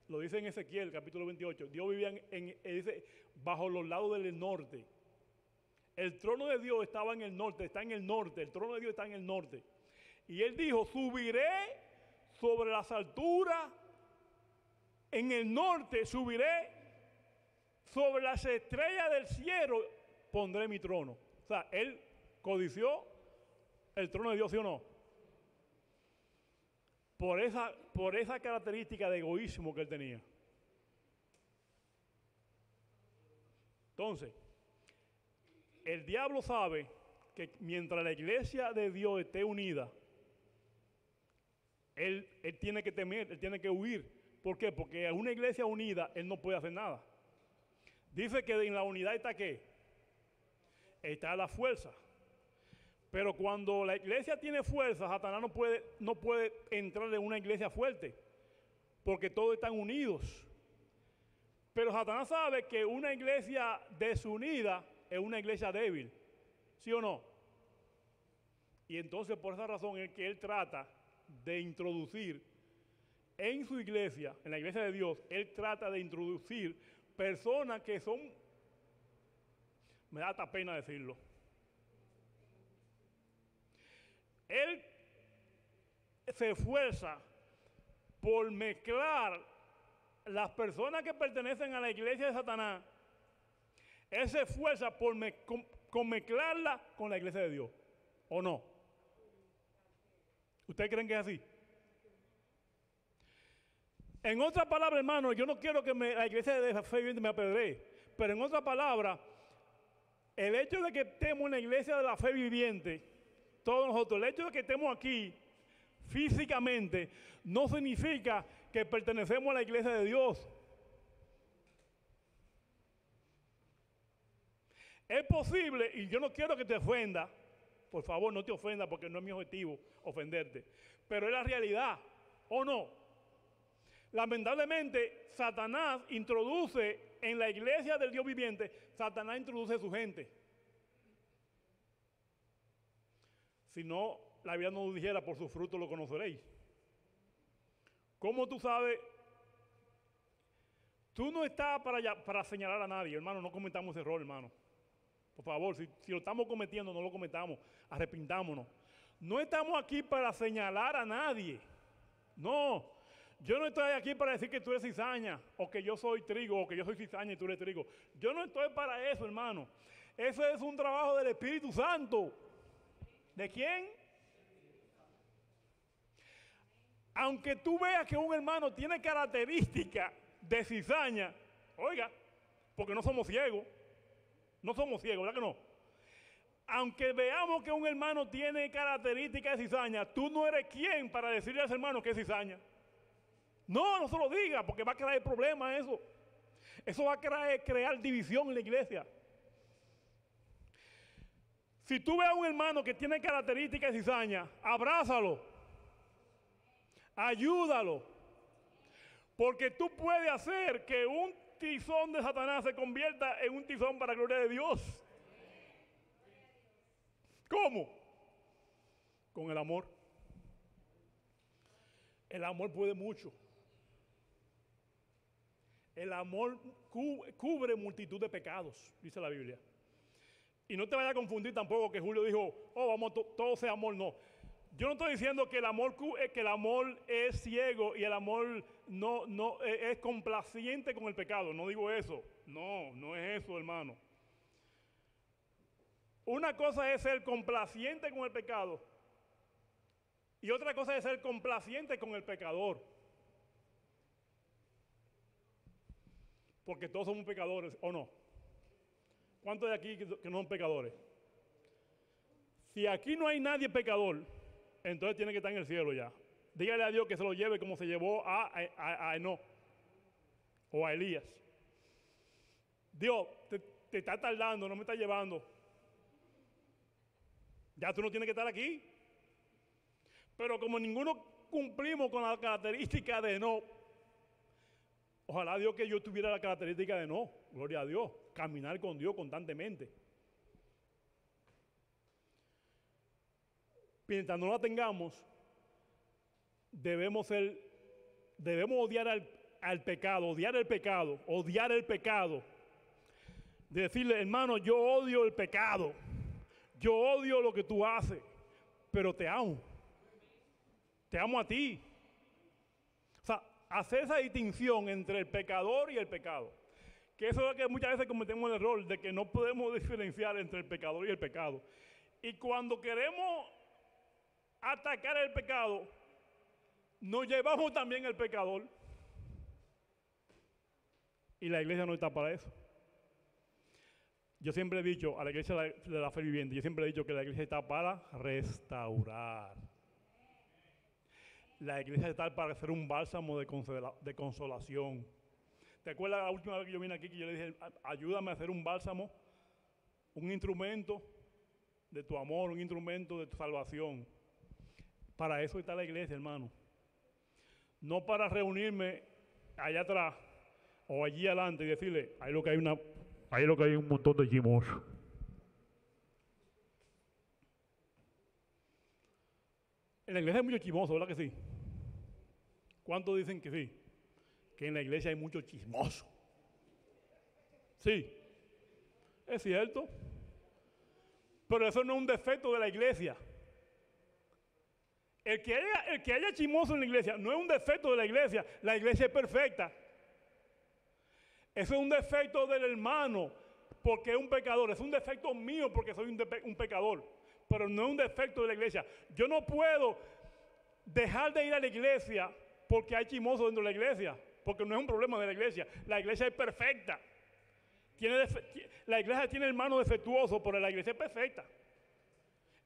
Lo dice en Ezequiel, capítulo 28. Dios vivía dice, bajo los lados del norte. El trono de Dios estaba en el norte, está en el norte. El trono de Dios está en el norte. Y él dijo, subiré sobre las alturas, en el norte subiré, sobre las estrellas del cielo pondré mi trono. O sea, él codició el trono de Dios, ¿sí o no? Por esa característica de egoísmo que él tenía. Entonces, el diablo sabe que mientras la iglesia de Dios esté unida, él tiene que temer, él tiene que huir. ¿Por qué? Porque a una iglesia unida él no puede hacer nada. Dice que en la unidad está ¿qué? Está la fuerza. Pero cuando la iglesia tiene fuerza, Satanás no puede entrar en una iglesia fuerte, porque todos están unidos. Pero Satanás sabe que una iglesia desunida es una iglesia débil, ¿sí o no? Y entonces por esa razón es que él trata de introducir en su iglesia, en la iglesia de Dios, él trata de introducir personas que son, me da hasta pena decirlo, él se esfuerza por mezclar las personas que pertenecen a la iglesia de Satanás. Él se esfuerza por mezclarla con la iglesia de Dios, ¿o no? ¿Ustedes creen que es así? En otras palabras, hermano, yo no quiero que la iglesia de Fe Viviente me apedree, pero en otras palabras, el hecho de que estemos en la iglesia de la Fe Viviente, todos nosotros, el hecho de que estemos aquí físicamente, no significa que pertenecemos a la iglesia de Dios. Es posible, y yo no quiero que te ofenda, por favor no te ofenda porque no es mi objetivo ofenderte, pero es la realidad, ¿o no? Lamentablemente, Satanás introduce en la iglesia del Dios viviente, Satanás introduce a su gente. Si no, la Biblia nos dijera, por sus frutos lo conoceréis. ¿Cómo tú sabes? Tú no estás para señalar a nadie, hermano, no cometamos ese error, hermano. Por favor, si lo estamos cometiendo, no lo cometamos, arrepintámonos. No estamos aquí para señalar a nadie. No, yo no estoy aquí para decir que tú eres cizaña, o que yo soy trigo, o que yo soy cizaña y tú eres trigo. Yo no estoy para eso, hermano. Eso es un trabajo del Espíritu Santo. ¿De quién? Aunque tú veas que un hermano tiene características de cizaña, oiga, porque no somos ciegos. No somos ciegos, ¿verdad que no? Aunque veamos que un hermano tiene características de cizaña, tú no eres quien para decirle a ese hermano que es cizaña. No, no se lo diga, porque va a crear problemas eso. Eso va a crear división en la iglesia. Si tú ves a un hermano que tiene características de cizaña, abrázalo. Ayúdalo. Porque tú puedes hacer que un tizón de Satanás se convierta en un tizón para la gloria de Dios. ¿Cómo? Con el amor. El amor puede mucho. El amor cubre multitud de pecados, dice la Biblia. Y no te vayas a confundir tampoco que Julio dijo, oh, vamos, todo sea amor. No. Yo no estoy diciendo que el amor es ciego y el amor no es complaciente con el pecado. No digo eso. No, no es eso, hermano. Una cosa es ser complaciente con el pecado y otra cosa es ser complaciente con el pecador. Porque todos somos pecadores, ¿o no? ¿Cuántos de aquí que no son pecadores? Si aquí no hay nadie pecador, entonces tiene que estar en el cielo ya. Dígale a Dios que se lo lleve como se llevó a Enoc o a Elías. Dios, te está tardando, no me está llevando. Ya tú no tienes que estar aquí. Pero como ninguno cumplimos con la característica de Enoc, ojalá Dios que yo tuviera la característica de Enoc, gloria a Dios, caminar con Dios constantemente. mientras no la tengamos, debemos odiar al pecado, odiar el pecado. De decirle, hermano, yo odio el pecado, yo odio lo que tú haces, pero te amo a ti. O sea, hacer esa distinción entre el pecador y el pecado. Que eso es lo que muchas veces cometemos el error de que no podemos diferenciar entre el pecador y el pecado. Y cuando queremos atacar el pecado, nos llevamos también el pecador. Y la iglesia no está para eso. Yo siempre he dicho a la iglesia de la fe viviente, yo siempre he dicho que la iglesia está para restaurar. La iglesia está para hacer un bálsamo de consolación. ¿Te acuerdas la última vez que yo vine aquí que yo le dije, ayúdame a hacer un bálsamo, un instrumento de tu amor, un instrumento de tu salvación? Para eso está la iglesia, hermano. No para reunirme allá atrás o allí adelante y decirle, ahí lo que hay un montón de chismosos. En la iglesia hay mucho chismoso, ¿verdad que sí? ¿Cuántos dicen que sí? Que en la iglesia hay mucho chismoso. Sí, es cierto. Pero eso no es un defecto de la iglesia. El que haya chismoso en la iglesia no es un defecto de la iglesia es perfecta. Eso es un defecto del hermano porque es un pecador, es un defecto mío porque soy un pecador, pero no es un defecto de la iglesia. Yo no puedo dejar de ir a la iglesia porque hay chismoso dentro de la iglesia, porque no es un problema de la iglesia es perfecta. La iglesia tiene hermanos defectuosos, pero la iglesia es perfecta.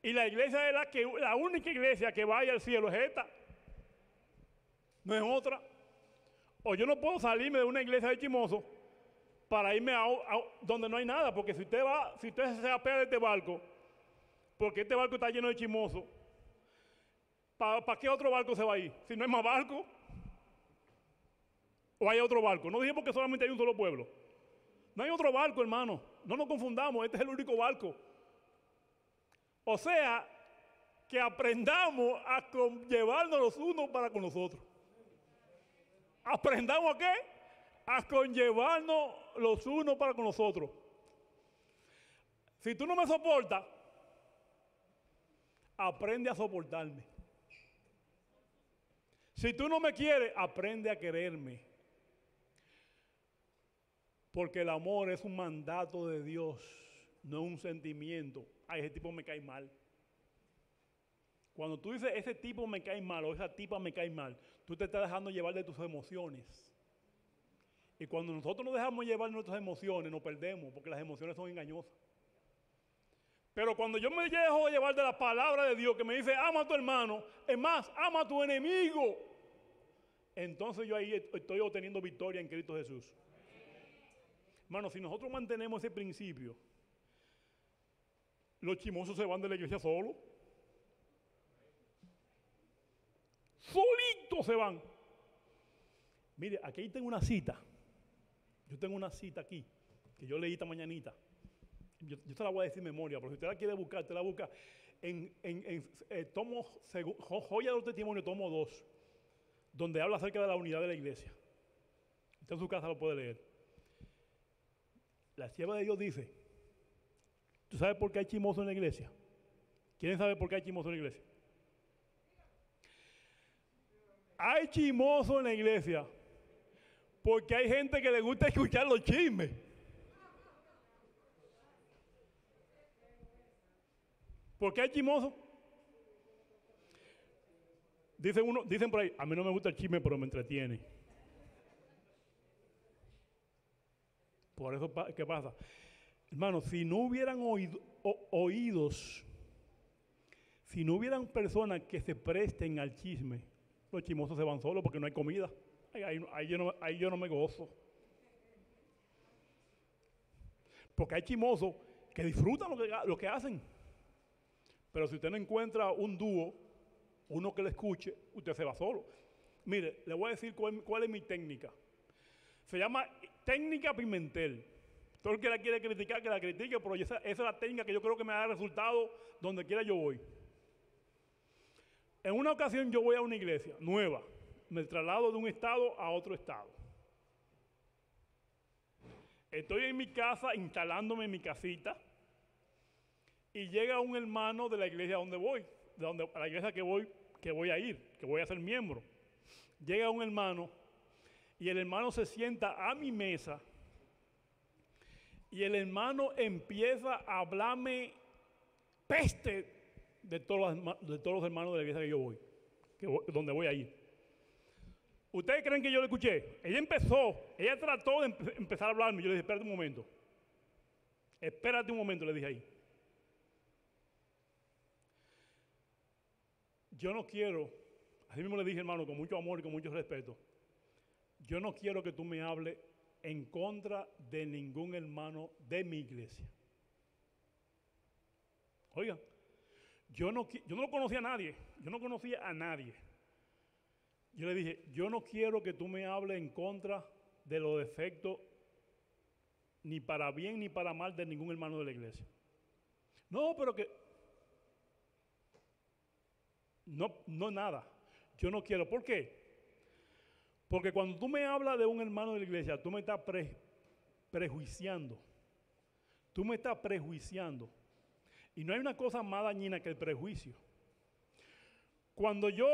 Y la iglesia es la única iglesia que vaya al cielo es esta, no es otra. O yo no puedo salirme de una iglesia de chismosos para irme a donde no hay nada, porque si usted se apea de este barco, porque este barco está lleno de chismosos, ¿para qué otro barco se va a ir? Si no hay más barco, o hay otro barco. No dije porque solamente hay un solo pueblo. No hay otro barco, hermano. No nos confundamos, este es el único barco. O sea, que aprendamos a llevarnos los unos para con los otros. ¿Aprendamos a qué? A conllevarnos los unos para con los otros. Si tú no me soportas, aprende a soportarme. Si tú no me quieres, aprende a quererme. Porque el amor es un mandato de Dios, no un sentimiento. Ay, ese tipo me cae mal. Cuando tú dices, ese tipo me cae mal o esa tipa me cae mal, tú te estás dejando llevar de tus emociones. Y cuando nosotros nos dejamos llevar de nuestras emociones, nos perdemos, porque las emociones son engañosas. Pero cuando yo me dejo llevar de la palabra de Dios, que me dice, ama a tu hermano, es más, ama a tu enemigo, entonces yo ahí estoy obteniendo victoria en Cristo Jesús. Hermano, si nosotros mantenemos ese principio, los chismosos se van de la iglesia solos. Solitos se van. Mire, aquí tengo una cita. Yo tengo una cita aquí, que yo leí esta mañanita. Yo te la voy a decir en memoria, pero si usted la quiere buscar, te la busca en Joya de los Testimonios, tomo 2, donde habla acerca de la unidad de la iglesia. Usted en su casa lo puede leer. La sierva de Dios dice, ¿tú sabes por qué hay chismoso en la iglesia? ¿Quieren saber por qué hay chismoso en la iglesia? Hay chismoso en la iglesia porque hay gente que le gusta escuchar los chismes. ¿Por qué hay chismoso? Dicen por ahí, a mí no me gusta el chisme, pero me entretiene. Por eso, ¿qué pasa? Hermano, si no hubieran oídos, si no hubieran personas que se presten al chisme, los chismosos se van solos porque no hay comida. Ahí yo no me gozo. Porque hay chismosos que disfrutan lo que hacen. Pero si usted no encuentra un dúo, uno que le escuche, usted se va solo. Mire, le voy a decir cuál es mi técnica. Se llama técnica Pimentel. Todo el que la quiere criticar, que la critique, pero esa es la técnica que yo creo que me da resultado donde quiera yo voy. En una ocasión yo voy a una iglesia nueva, me traslado de un estado a otro estado. Estoy en mi casa, instalándome en mi casita, y llega un hermano de la iglesia donde voy, a la iglesia que voy a ir, que voy a ser miembro. Llega un hermano, y el hermano se sienta a mi mesa, y el hermano empieza a hablarme peste de todos los hermanos de la iglesia que yo voy, donde voy a ir. ¿Ustedes creen que yo le escuché? Ella trató de empezar a hablarme. Yo le dije, espérate un momento, le dije ahí. Yo no quiero, así mismo le dije, hermano, con mucho amor y con mucho respeto, yo no quiero que tú me hables en contra de ningún hermano de mi iglesia. Oiga, yo no conocía a nadie. Yo le dije, yo no quiero que tú me hables en contra de los defectos, ni para bien ni para mal, de ningún hermano de la iglesia. No, pero que... No, nada. Yo no quiero. ¿Por qué? Porque cuando tú me hablas de un hermano de la iglesia, tú me estás prejuiciando. Tú me estás prejuiciando. Y no hay una cosa más dañina que el prejuicio. Cuando yo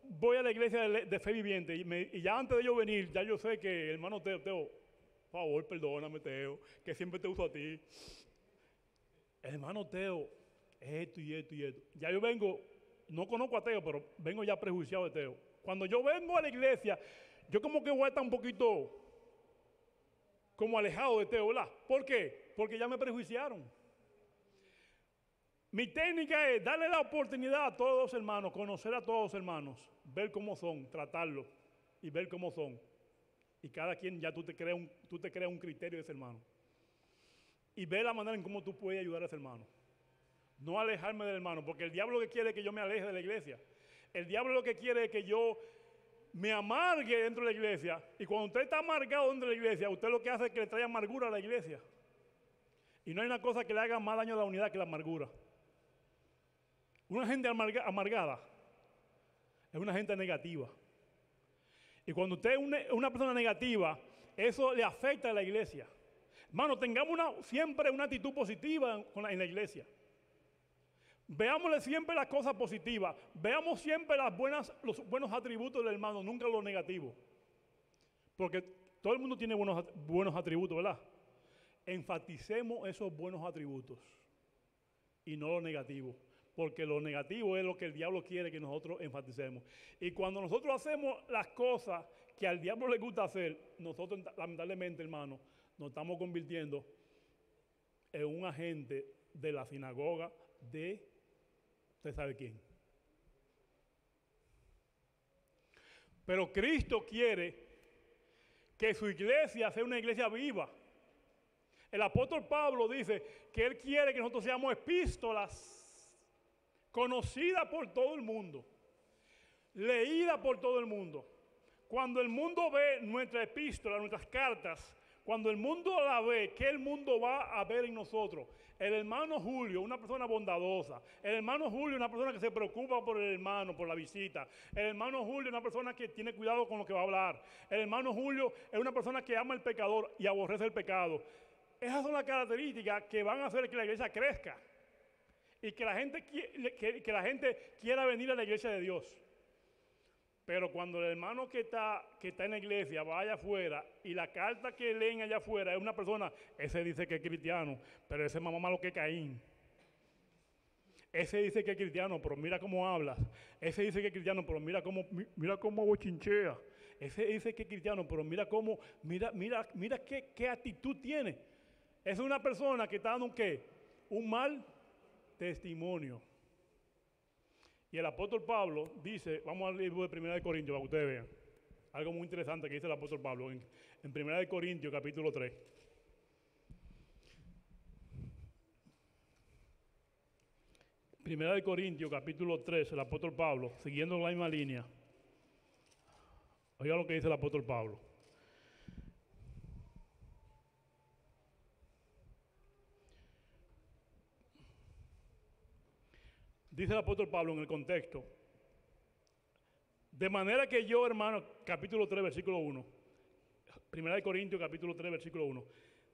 voy a la iglesia de Fe Viviente y ya antes de yo venir, ya yo sé que, hermano Teo, por favor, perdóname, Teo, que siempre te uso a ti. Hermano Teo, esto y esto y esto. Ya yo vengo, no conozco a Teo, pero vengo ya prejuiciado de Teo. Cuando yo vengo a la iglesia, yo como que voy a estar un poquito como alejado de Teo, ¿verdad? ¿Por qué? Porque ya me prejuiciaron. Mi técnica es darle la oportunidad a todos los hermanos, conocer a todos los hermanos, ver cómo son, tratarlos y ver cómo son. Y cada quien ya tú te creas un criterio de ese hermano. Y ver la manera en cómo tú puedes ayudar a ese hermano. No alejarme del hermano, porque el diablo lo que quiere es que yo me aleje de la iglesia. El diablo lo que quiere es que yo me amargue dentro de la iglesia. Y cuando usted está amargado dentro de la iglesia, usted lo que hace es que le trae amargura a la iglesia. Y no hay una cosa que le haga más daño a la unidad que la amargura. Una gente amargada es una gente negativa. Y cuando usted es una persona negativa, eso le afecta a la iglesia. Hermano, tengamos siempre una actitud positiva en la iglesia. Veámosle siempre las cosas positivas. Veamos siempre los buenos atributos del hermano, nunca los negativos. Porque todo el mundo tiene buenos atributos, ¿verdad? Enfaticemos esos buenos atributos y no los negativos. Porque lo negativo es lo que el diablo quiere que nosotros enfaticemos. Y cuando nosotros hacemos las cosas que al diablo le gusta hacer, nosotros lamentablemente, hermano, nos estamos convirtiendo en un agente de la sinagoga de, ¿usted sabe quién? Pero Cristo quiere que su iglesia sea una iglesia viva. El apóstol Pablo dice que él quiere que nosotros seamos epístolas conocida por todo el mundo, leída por todo el mundo. Cuando el mundo ve nuestra epístola, nuestras cartas, cuando el mundo la ve, ¿qué el mundo va a ver en nosotros? El hermano Julio, una persona bondadosa. El hermano Julio, una persona que se preocupa por el hermano, por la visita. El hermano Julio, una persona que tiene cuidado con lo que va a hablar. El hermano Julio es una persona que ama al pecador y aborrece el pecado. Esas son las características que van a hacer que la iglesia crezca. Y que la gente quiera venir a la iglesia de Dios. Pero cuando el hermano que está en la iglesia vaya afuera y la carta que leen allá afuera es una persona, ese dice que es cristiano, pero ese es más malo que Caín. Ese dice que es cristiano, pero mira cómo habla. Ese dice que es cristiano, pero mira cómo bochinchea. Ese dice que es cristiano, pero mira qué actitud tiene. Es una persona que está dando un mal testimonio. Y el apóstol Pablo dice, vamos al libro de 1 Corintios para que ustedes vean, algo muy interesante que dice el apóstol Pablo en 1 Corintios capítulo 3. Primera de Corintios capítulo 3, el apóstol Pablo, siguiendo la misma línea. Oiga lo que dice el apóstol Pablo. Dice el apóstol Pablo en el contexto De manera que yo, hermano, capítulo 3, versículo 1. Primera de Corintios, capítulo 3, versículo 1.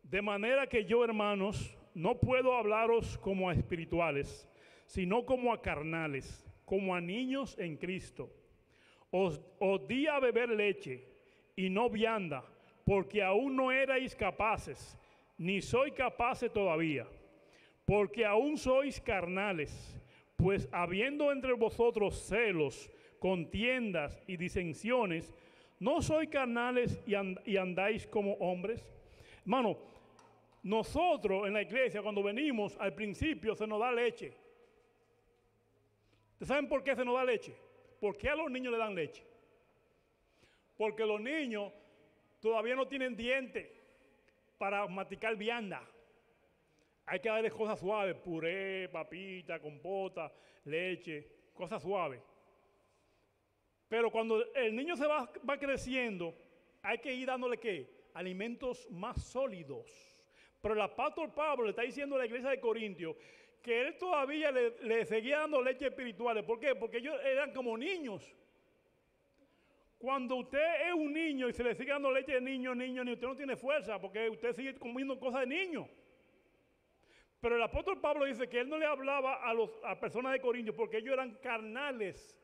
De manera que yo, hermanos, no puedo hablaros como a espirituales, sino como a carnales, como a niños en Cristo. Os di a beber leche y no vianda, porque aún no erais capaces, ni sois capaces todavía, porque aún sois carnales, pues habiendo entre vosotros celos, contiendas y disensiones, ¿no sois carnales y andáis como hombres? Hermano, nosotros en la iglesia cuando venimos al principio se nos da leche. ¿Ustedes saben por qué se nos da leche? ¿Por qué a los niños le dan leche? Porque los niños todavía no tienen dientes para masticar vianda. Hay que darles cosas suaves, puré, papita, compota, leche, cosas suaves. Pero cuando el niño se va creciendo, hay que ir dándole ¿qué? Alimentos más sólidos. Pero el apóstol Pablo le está diciendo a la iglesia de Corintios que él todavía le seguía dando leche espiritual. ¿Por qué? Porque ellos eran como niños. Cuando usted es un niño y se le sigue dando leche de niño, usted no tiene fuerza porque usted sigue comiendo cosas de niño. Pero el apóstol Pablo dice que él no le hablaba a personas de Corintios porque ellos eran carnales.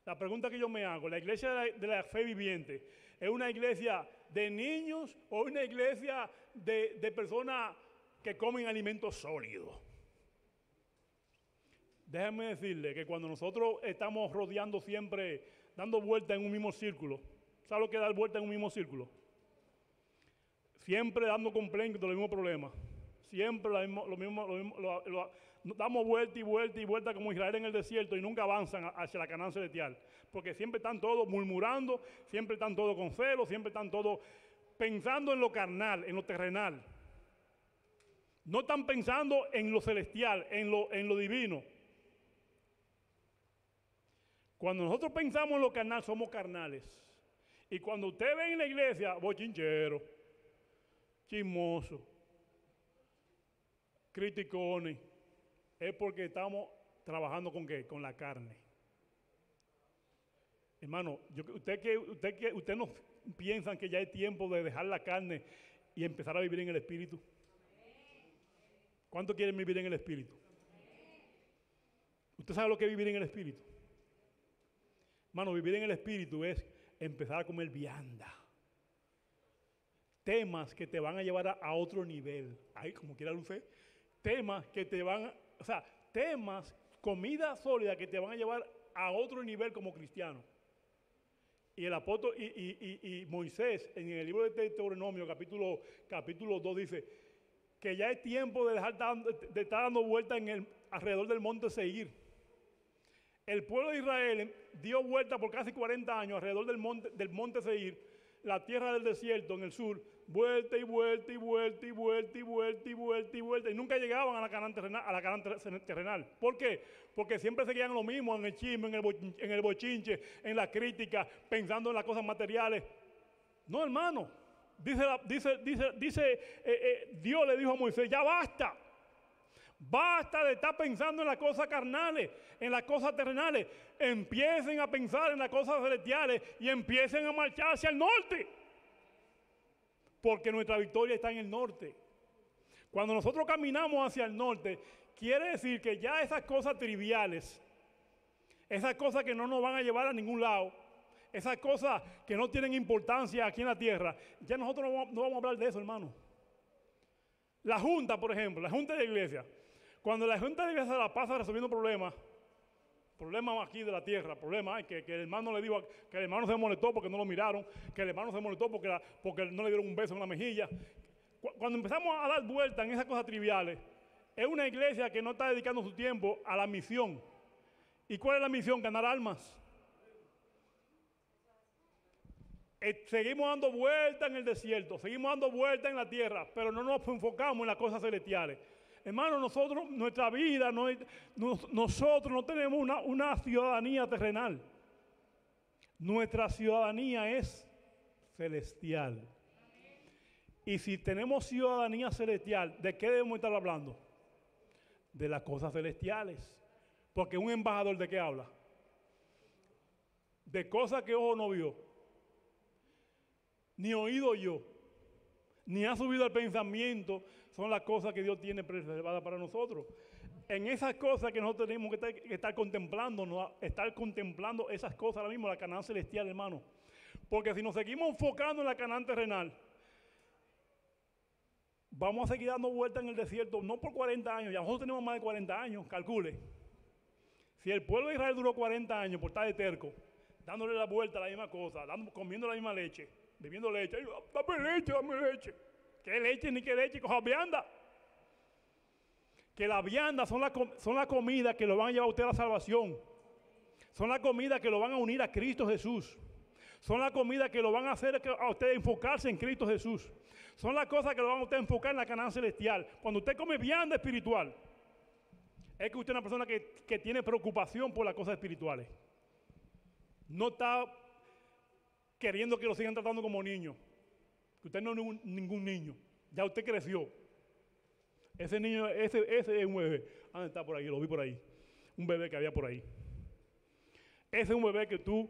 La pregunta que yo me hago, ¿la iglesia de la fe viviente es una iglesia de niños o una iglesia de personas que comen alimentos sólidos? Déjenme decirle que cuando nosotros estamos rodeando siempre, dando vueltas en un mismo círculo, ¿sabe lo que es dar vueltas en un mismo círculo? Siempre dando complaints de los mismos problemas. Siempre damos vuelta y vuelta y vuelta como Israel en el desierto y nunca avanzan hacia la Canaán celestial. Porque siempre están todos murmurando, siempre están todos con celos, siempre están todos pensando en lo carnal, en lo terrenal. No están pensando en lo celestial, en lo divino. Cuando nosotros pensamos en lo carnal, somos carnales. Y cuando usted ve en la iglesia, bochinchero, chismoso, criticones, es porque estamos trabajando con ¿qué? Con la carne. Hermano, usted no piensan que ya es tiempo de dejar la carne y empezar a vivir en el Espíritu. ¿Cuántos quieren vivir en el Espíritu? ¿Usted sabe lo que es vivir en el Espíritu? Hermano, vivir en el Espíritu es empezar a comer vianda. Temas que te van a llevar a otro nivel. Ahí, como quiera usted. Temas que te van, comida sólida que te van a llevar a otro nivel como cristiano. Y el apóstol y Moisés en el libro de Deuteronomio capítulo 2 dice que ya es tiempo de estar dando vueltas alrededor del monte Seir. El pueblo de Israel dio vuelta por casi 40 años alrededor del monte Seir, la tierra del desierto en el sur, vuelta y vuelta y vuelta y vuelta y vuelta y vuelta y vuelta, y nunca llegaban a la Canaán terrenal. ¿Por qué? Porque siempre seguían lo mismo, en el chisme, en el bochinche, en la crítica, pensando en las cosas materiales. No, hermano. Dios le dijo a Moisés, ya basta. Basta de estar pensando en las cosas carnales, en las cosas terrenales. Empiecen a pensar en las cosas celestiales y empiecen a marchar hacia el norte. Porque nuestra victoria está en el norte. Cuando nosotros caminamos hacia el norte, quiere decir que ya esas cosas triviales, esas cosas que no nos van a llevar a ningún lado, esas cosas que no tienen importancia aquí en la tierra, ya nosotros no vamos a hablar de eso, hermano. La junta, por ejemplo, la junta de la iglesia. Cuando la junta de la iglesia se la pasa resolviendo problemas aquí de la tierra, problemas que el hermano le dijo, que el hermano se molestó porque no lo miraron, que el hermano se molestó porque no le dieron un beso en la mejilla. Cuando empezamos a dar vueltas en esas cosas triviales, es una iglesia que no está dedicando su tiempo a la misión. ¿Y cuál es la misión? Ganar almas. Seguimos dando vueltas en el desierto, seguimos dando vueltas en la tierra, pero no nos enfocamos en las cosas celestiales. Hermano, nuestra vida, nosotros no tenemos una ciudadanía terrenal. Nuestra ciudadanía es celestial. Y si tenemos ciudadanía celestial, ¿de qué debemos estar hablando? De las cosas celestiales. Porque un embajador, ¿de qué habla? de cosas que ojo no vio, ni oído yo, ni ha subido al pensamiento, son las cosas que Dios tiene preservadas para nosotros. En esas cosas que nosotros tenemos que estar contemplando, ¿no? Estar contemplando esas cosas ahora mismo, la Canaán celestial, hermano. Porque si nos seguimos enfocando en la Canaán terrenal, vamos a seguir dando vueltas en el desierto, no por 40 años, ya nosotros tenemos más de 40 años, calcule. Si el pueblo de Israel duró 40 años por estar de terco, dándole la vuelta a la misma cosa, comiendo la misma leche, bebiendo leche, ay, dame leche. ¿Qué leche ni qué leche? Coja vianda. Que las viandas son la comida que lo van a llevar a usted a la salvación. Son la comida que lo van a unir a Cristo Jesús. Son la comida que lo van a hacer a usted enfocarse en Cristo Jesús. Son las cosas que lo van a usted enfocar en la Canaán celestial. Cuando usted come vianda espiritual, es que usted es una persona que tiene preocupación por las cosas espirituales. No está queriendo que lo sigan tratando como niño. Usted no es ningún niño. Ya usted creció. Ese niño, ese es un bebé. ¿Dónde está por ahí? Lo vi por ahí. Un bebé que había por ahí. Ese es un bebé que tú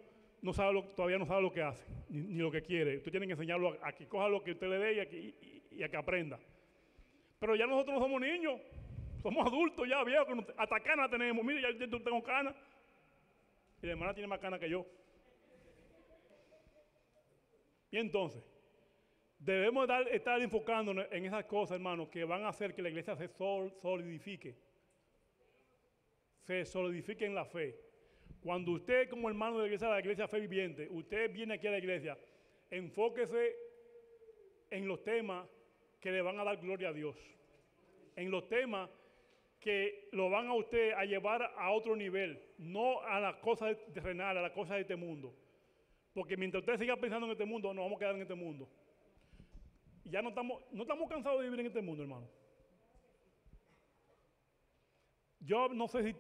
todavía no sabes lo que hace, ni lo que quiere. Tú tienes que enseñarlo a que coja lo que usted le dé y a que aprenda. Pero ya nosotros no somos niños. Somos adultos ya, viejos. Hasta canas tenemos. Mire, ya tengo canas. Y la hermana tiene más canas que yo. Y entonces, debemos estar enfocándonos en esas cosas, hermanos, que van a hacer que la iglesia se solidifique. Se solidifique en la fe. Cuando usted, como hermano de la iglesia Fe Viviente, usted viene aquí a la iglesia, enfóquese en los temas que le van a dar gloria a Dios. En los temas que lo van a usted a llevar a otro nivel, no a las cosas terrenales, a las cosas de este mundo. Porque mientras usted siga pensando en este mundo, nos vamos a quedar en este mundo. Y ya no estamos cansados de vivir en este mundo, hermano. Yo no sé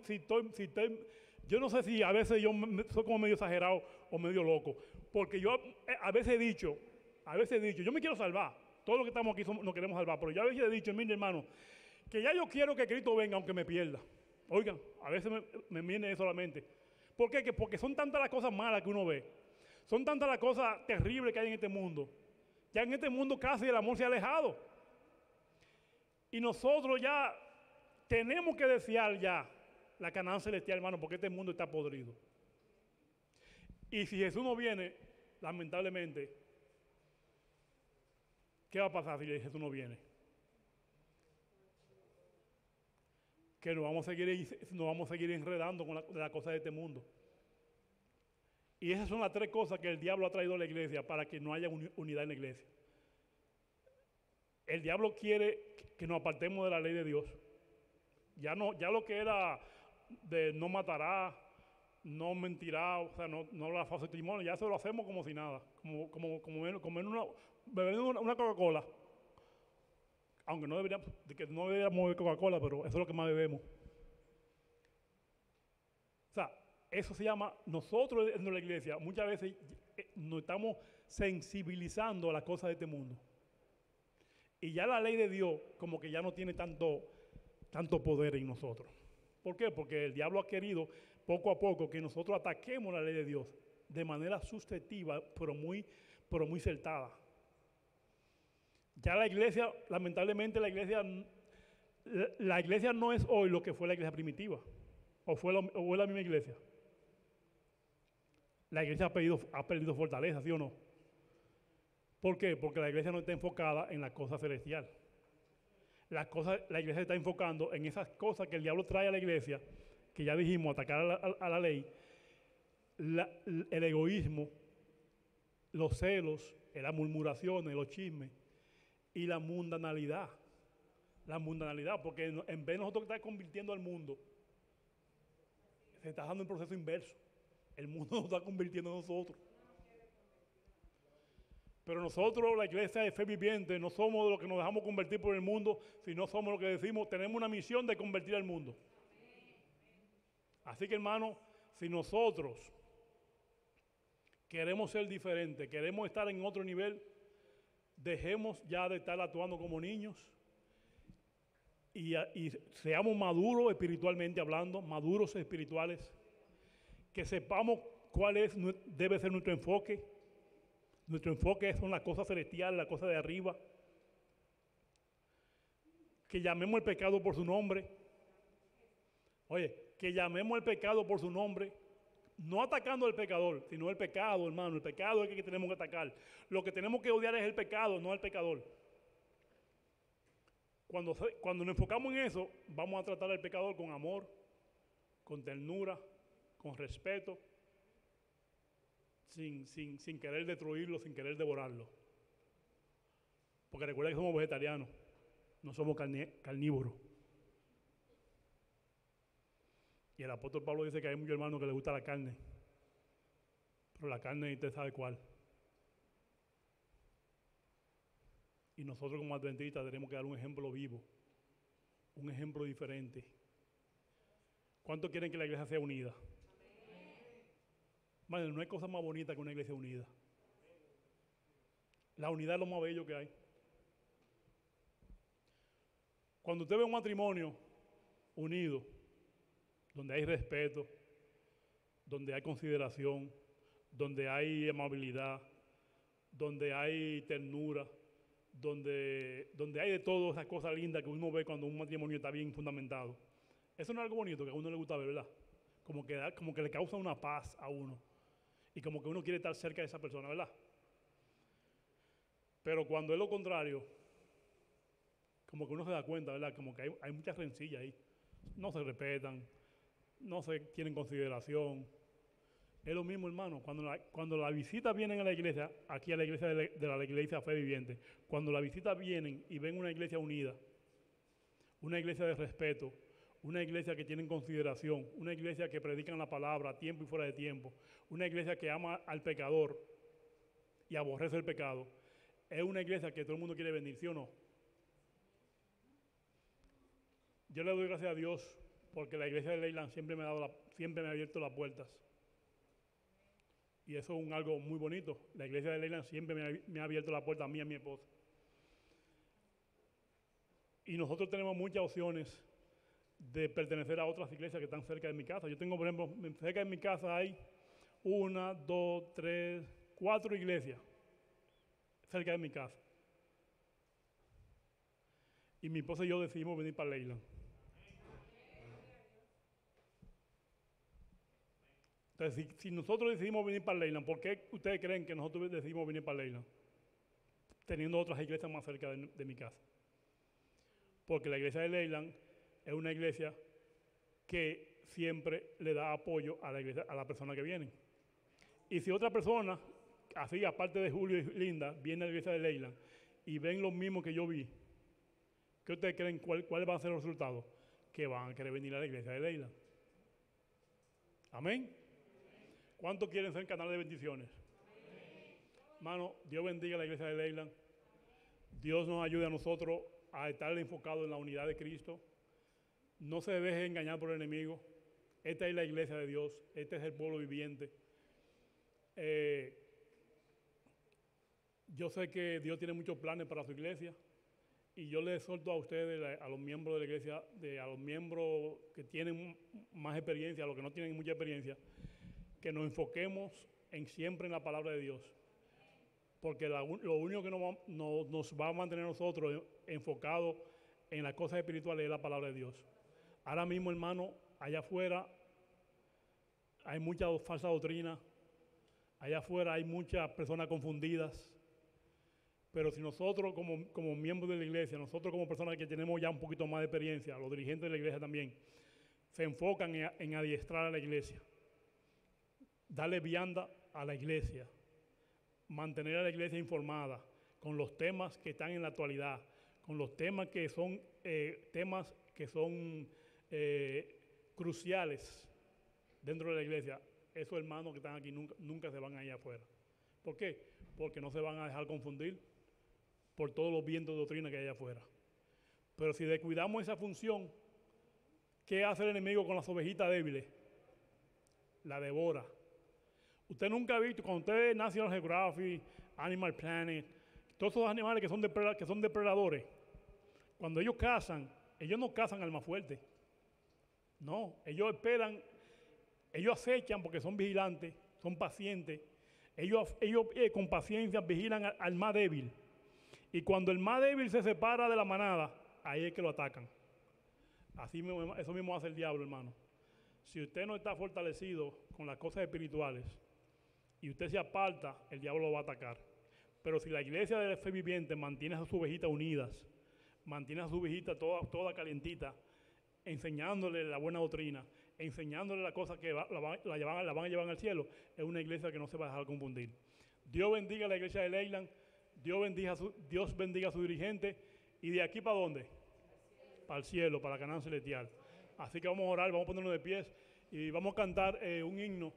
yo no sé si a veces yo soy como medio exagerado o medio loco. Porque yo a veces he dicho, yo me quiero salvar. Todos los que estamos aquí nos queremos salvar. Pero yo a veces he dicho, mire hermano, que ya yo quiero que Cristo venga aunque me pierda. Oigan, a veces me viene eso a la mente. ¿Por qué? Porque son tantas las cosas malas que uno ve. Son tantas las cosas terribles que hay en este mundo. Ya en este mundo casi el amor se ha alejado. Y nosotros ya tenemos que desear ya la Canaán celestial, hermano, porque este mundo está podrido. Y si Jesús no viene, lamentablemente, ¿qué va a pasar si Jesús no viene? Que nos vamos a seguir enredando con la cosa de este mundo. Y esas son las tres cosas que el diablo ha traído a la iglesia para que no haya unidad en la iglesia. El diablo quiere que nos apartemos de la ley de Dios. Ya lo que era de no matará, no mentirá, o sea, no hablar falso testimonio, ya eso lo hacemos como si nada, como beber una Coca-Cola. Aunque no deberíamos beber Coca-Cola, pero eso es lo que más bebemos. O sea, eso se llama, nosotros en la iglesia muchas veces nos estamos sensibilizando a las cosas de este mundo. Y ya la ley de Dios como que ya no tiene tanto poder en nosotros. ¿Por qué? Porque el diablo ha querido poco a poco que nosotros ataquemos la ley de Dios de manera susceptiva, pero muy acertada. Ya la iglesia, lamentablemente la iglesia no es hoy lo que fue la iglesia primitiva, o es la misma iglesia. La iglesia ha perdido fortaleza, ¿sí o no? ¿Por qué? Porque la iglesia no está enfocada en la cosa celestial. La iglesia está enfocando en esas cosas que el diablo trae a la iglesia, que ya dijimos, atacar a la ley, el egoísmo, los celos, las murmuraciones, los chismes y la mundanalidad. La mundanalidad, porque en vez de nosotros estar convirtiendo al mundo, se está dando un proceso inverso. El mundo nos está convirtiendo en nosotros. Pero nosotros, la iglesia de Fe Viviente, no somos de los que nos dejamos convertir por el mundo, sino somos los que decimos, tenemos una misión de convertir al mundo. Así que, hermano, si nosotros queremos ser diferentes, queremos estar en otro nivel, dejemos ya de estar actuando como niños y seamos maduros espiritualmente hablando, maduros espirituales, que sepamos debe ser nuestro enfoque? Nuestro enfoque son las cosas celestiales, las cosas de arriba. Que llamemos el pecado por su nombre. Oye, que llamemos el pecado por su nombre. No atacando al pecador, sino el pecado, hermano. El pecado es el que tenemos que atacar. Lo que tenemos que odiar es el pecado, no al pecador. Cuando nos enfocamos en eso, vamos a tratar al pecador con amor, con ternura, con respeto, sin querer destruirlo, sin querer devorarlo. Porque recuerda que somos vegetarianos, no somos carnívoros. Y el apóstol Pablo dice que hay muchos hermanos que les gusta la carne, pero la carne usted sabe cuál. Y nosotros como adventistas tenemos que dar un ejemplo vivo, un ejemplo diferente. ¿Cuántos quieren que la iglesia sea unida? Madre, no hay cosa más bonita que una iglesia unida. La unidad es lo más bello que hay. Cuando usted ve un matrimonio unido, donde hay respeto, donde hay consideración, donde hay amabilidad, donde hay ternura, donde hay de todas esas cosas lindas que uno ve cuando un matrimonio está bien fundamentado. Eso no es algo bonito que a uno le gusta ver, ¿verdad? Como que le causa una paz a uno. Y como que uno quiere estar cerca de esa persona, ¿verdad? Pero cuando es lo contrario, como que uno se da cuenta, ¿verdad? Como que hay muchas rencillas ahí. No se respetan, no se tienen consideración. Es lo mismo, hermano, cuando las visitas vienen a la iglesia, aquí a la iglesia de la iglesia Fe Viviente, cuando las visitas vienen y ven una iglesia unida, una iglesia de respeto, una iglesia que tiene consideración, una iglesia que predican la palabra a tiempo y fuera de tiempo, una iglesia que ama al pecador y aborrece el pecado, es una iglesia que todo el mundo quiere venir, ¿sí o no? Yo le doy gracias a Dios porque la iglesia de Leyland siempre me ha abierto las puertas. Y eso es algo muy bonito. La iglesia de Leyland siempre me ha abierto la puerta a mí y a mi esposa. Y nosotros tenemos muchas opciones de pertenecer a otras iglesias que están cerca de mi casa. Yo tengo, por ejemplo, cerca de mi casa hay 1, 2, 3, 4 iglesias cerca de mi casa. Y mi esposa y yo decidimos venir para Leyland. Entonces, si nosotros decidimos venir para Leyland, ¿por qué ustedes creen que nosotros decidimos venir para Leyland? Teniendo otras iglesias más cerca de mi casa. Porque la iglesia de Leyland es una iglesia que siempre le da apoyo a la persona que viene. Y si otra persona, así aparte de Julio y Linda, viene a la iglesia de Leyland y ven lo mismo que yo vi, ¿qué ustedes creen? ¿Cuáles van a ser los resultados? Que van a querer venir a la iglesia de Leyland. Amén. ¿Cuántos quieren ser canal de bendiciones? Hermano, Dios bendiga a la iglesia de Leyland. Dios nos ayude a nosotros a estar enfocados en la unidad de Cristo. No se deje engañar por el enemigo. Esta es la iglesia de Dios. Este es el pueblo viviente. Yo sé que Dios tiene muchos planes para su iglesia. Y yo les exhorto a ustedes, a los miembros de la iglesia, a los miembros que tienen más experiencia, a los que no tienen mucha experiencia, que nos enfoquemos siempre en la palabra de Dios. Porque lo único que nos va a mantener nosotros enfocados en las cosas espirituales es la palabra de Dios. Ahora mismo, hermano, allá afuera hay mucha falsa doctrina, allá afuera hay muchas personas confundidas, pero si nosotros como miembros de la iglesia, nosotros como personas que tenemos ya un poquito más de experiencia, los dirigentes de la iglesia también, se enfocan en adiestrar a la iglesia, darle vianda a la iglesia, mantener a la iglesia informada con los temas que están en la actualidad, con los temas que son cruciales dentro de la iglesia. Esos hermanos que están aquí nunca se van a ir afuera. ¿Por qué? Porque no se van a dejar confundir por todos los vientos de doctrina que hay afuera. Pero si descuidamos esa función, ¿qué hace el enemigo con las ovejitas débiles? La devora. Usted nunca ha visto, cuando usted ve National Geographic, Animal Planet, todos esos animales que son depredadores, cuando ellos cazan, ellos no cazan al más fuerte. No, ellos esperan, ellos acechan porque son vigilantes, son pacientes. Ellos con paciencia vigilan al más débil. Y cuando el más débil se separa de la manada, ahí es que lo atacan. Eso mismo hace el diablo, hermano. Si usted no está fortalecido con las cosas espirituales y usted se aparta, el diablo lo va a atacar. Pero si la iglesia de la fe viviente mantiene a sus ovejitas unidas, mantiene a sus ovejitas toda calientita, enseñándole la buena doctrina, enseñándole las cosas que la van a llevar al cielo, es una iglesia que no se va a dejar confundir. Dios bendiga a la iglesia de Leyland, Dios bendiga a su dirigente, y de aquí ¿para dónde? Para el cielo, para la Canaán celestial. Así que vamos a orar, vamos a ponernos de pies y vamos a cantar un himno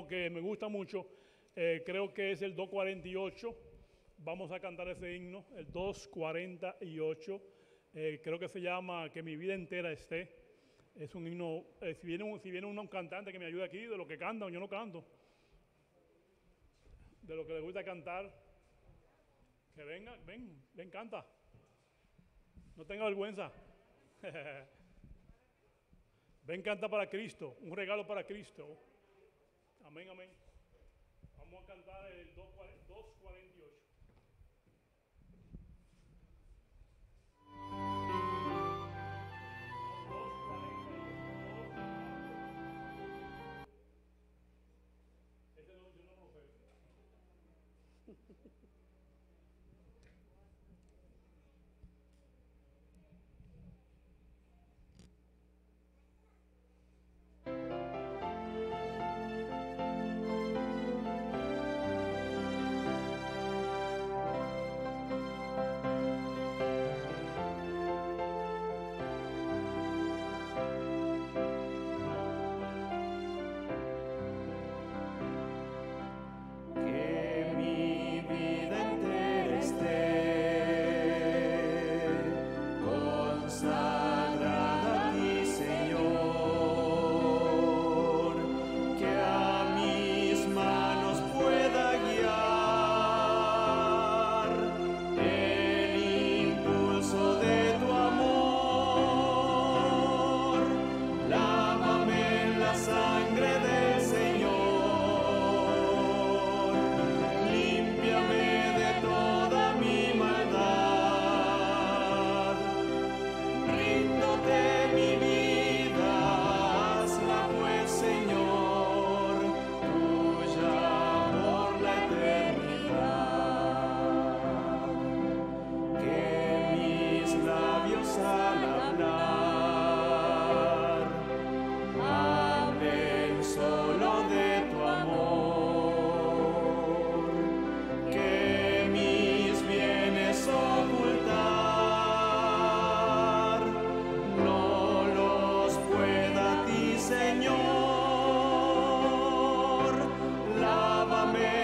que me gusta mucho, creo que es el 248. Vamos a cantar ese himno, el 248, creo que se llama Que mi vida entera esté. Es un himno, si viene un cantante que me ayude aquí, de lo que cantan, yo no canto, de lo que les gusta cantar, que venga, ven, canta, no tenga vergüenza. Ven, canta para Cristo, un regalo para Cristo. Amén, amén. Vamos a cantar el 248. Ese no, yo no lo sé. Lávame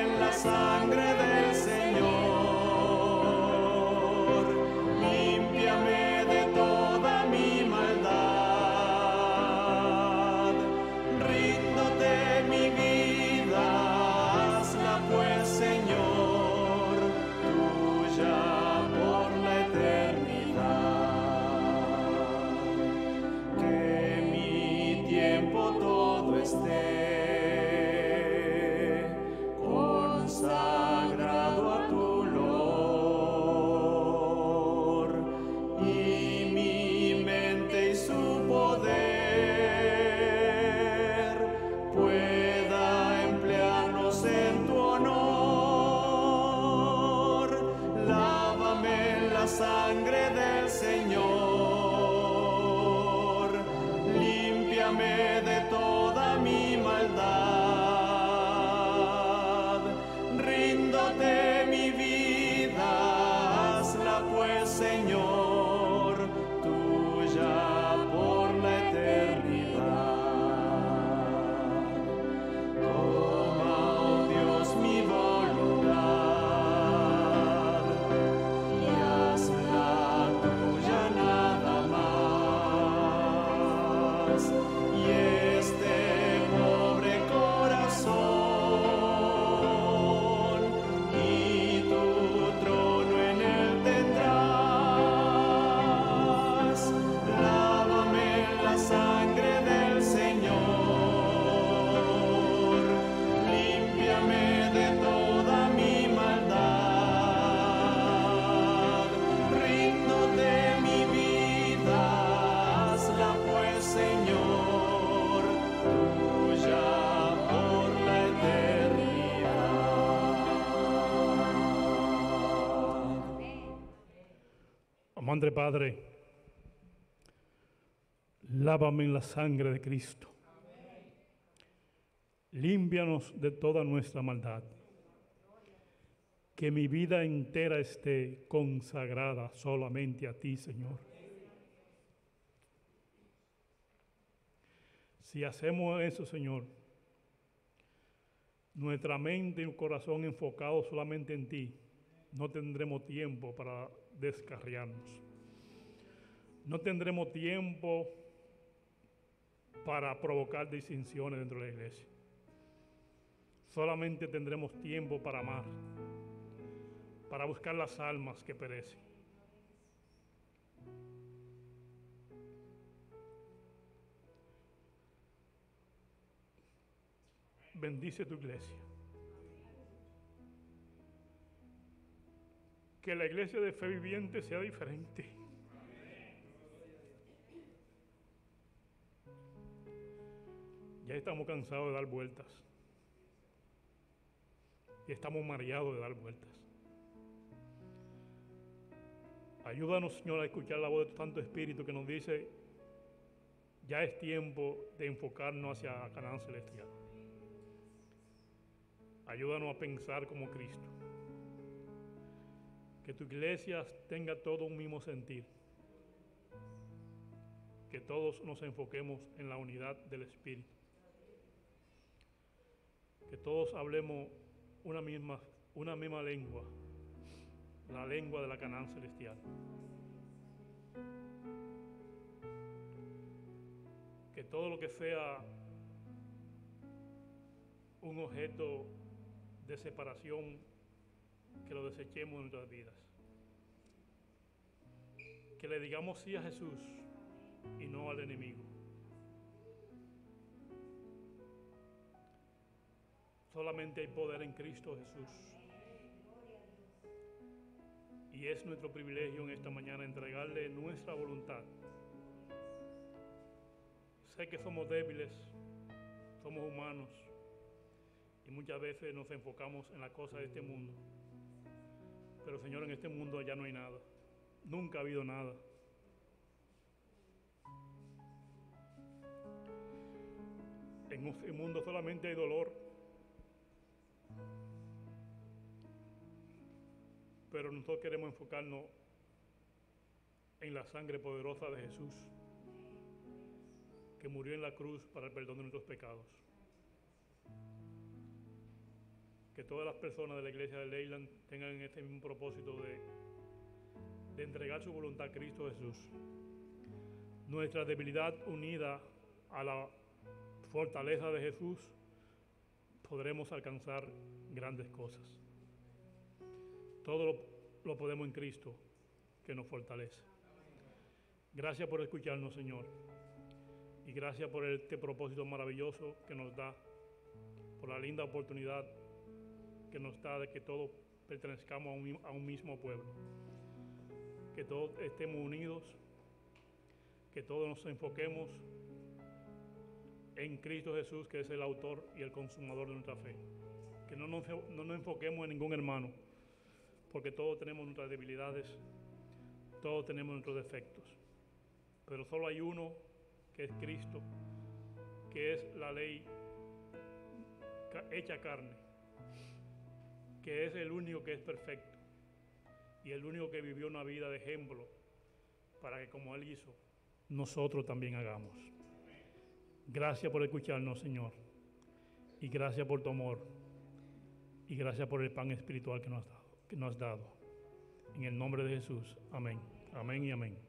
en la sangre del Señor. Madre, Padre, lávame en la sangre de Cristo. Límpianos de toda nuestra maldad. Que mi vida entera esté consagrada solamente a ti, Señor. Si hacemos eso, Señor, nuestra mente y corazón enfocados solamente en ti, no tendremos tiempo para descarriarnos. No tendremos tiempo para provocar distinciones dentro de la iglesia. Solamente tendremos tiempo para amar, para buscar las almas que perecen. Bendice tu iglesia. Que la iglesia de Fe Viviente sea diferente. Ya estamos cansados de dar vueltas. Y estamos mareados de dar vueltas. Ayúdanos, Señor, a escuchar la voz de tu Santo Espíritu que nos dice, ya es tiempo de enfocarnos hacia Canaán celestial. Ayúdanos a pensar como Cristo. Que tu iglesia tenga todo un mismo sentir. Que todos nos enfoquemos en la unidad del Espíritu. Que todos hablemos una misma lengua, la lengua de la Canaán celestial. Que todo lo que sea un objeto de separación, que lo desechemos en nuestras vidas. Que le digamos sí a Jesús y no al enemigo. Solamente hay poder en Cristo Jesús. Y es nuestro privilegio en esta mañana entregarle nuestra voluntad. Sé que somos débiles, somos humanos y muchas veces nos enfocamos en las cosas de este mundo. Pero Señor, en este mundo ya no hay nada. Nunca ha habido nada. En este mundo solamente hay dolor. Pero nosotros queremos enfocarnos en la sangre poderosa de Jesús, que murió en la cruz para el perdón de nuestros pecados. Que todas las personas de la iglesia de Leyland tengan este mismo propósito de entregar su voluntad a Cristo Jesús. Nuestra debilidad unida a la fortaleza de Jesús, podremos alcanzar grandes cosas. Todo lo podemos en Cristo, que nos fortalece. Gracias por escucharnos, Señor. Y gracias por este propósito maravilloso que nos da, por la linda oportunidad que nos da de que todos pertenezcamos a un mismo pueblo. Que todos estemos unidos, que todos nos enfoquemos en Cristo Jesús, que es el autor y el consumador de nuestra fe. Que no nos enfoquemos en ningún hermano, porque todos tenemos nuestras debilidades, todos tenemos nuestros defectos. Pero solo hay uno, que es Cristo, que es la ley hecha carne, que es el único que es perfecto y el único que vivió una vida de ejemplo para que como Él hizo, nosotros también hagamos. Gracias por escucharnos, Señor, y gracias por tu amor, y gracias por el pan espiritual que nos has dado. En el nombre de Jesús, amén. Amén y amén.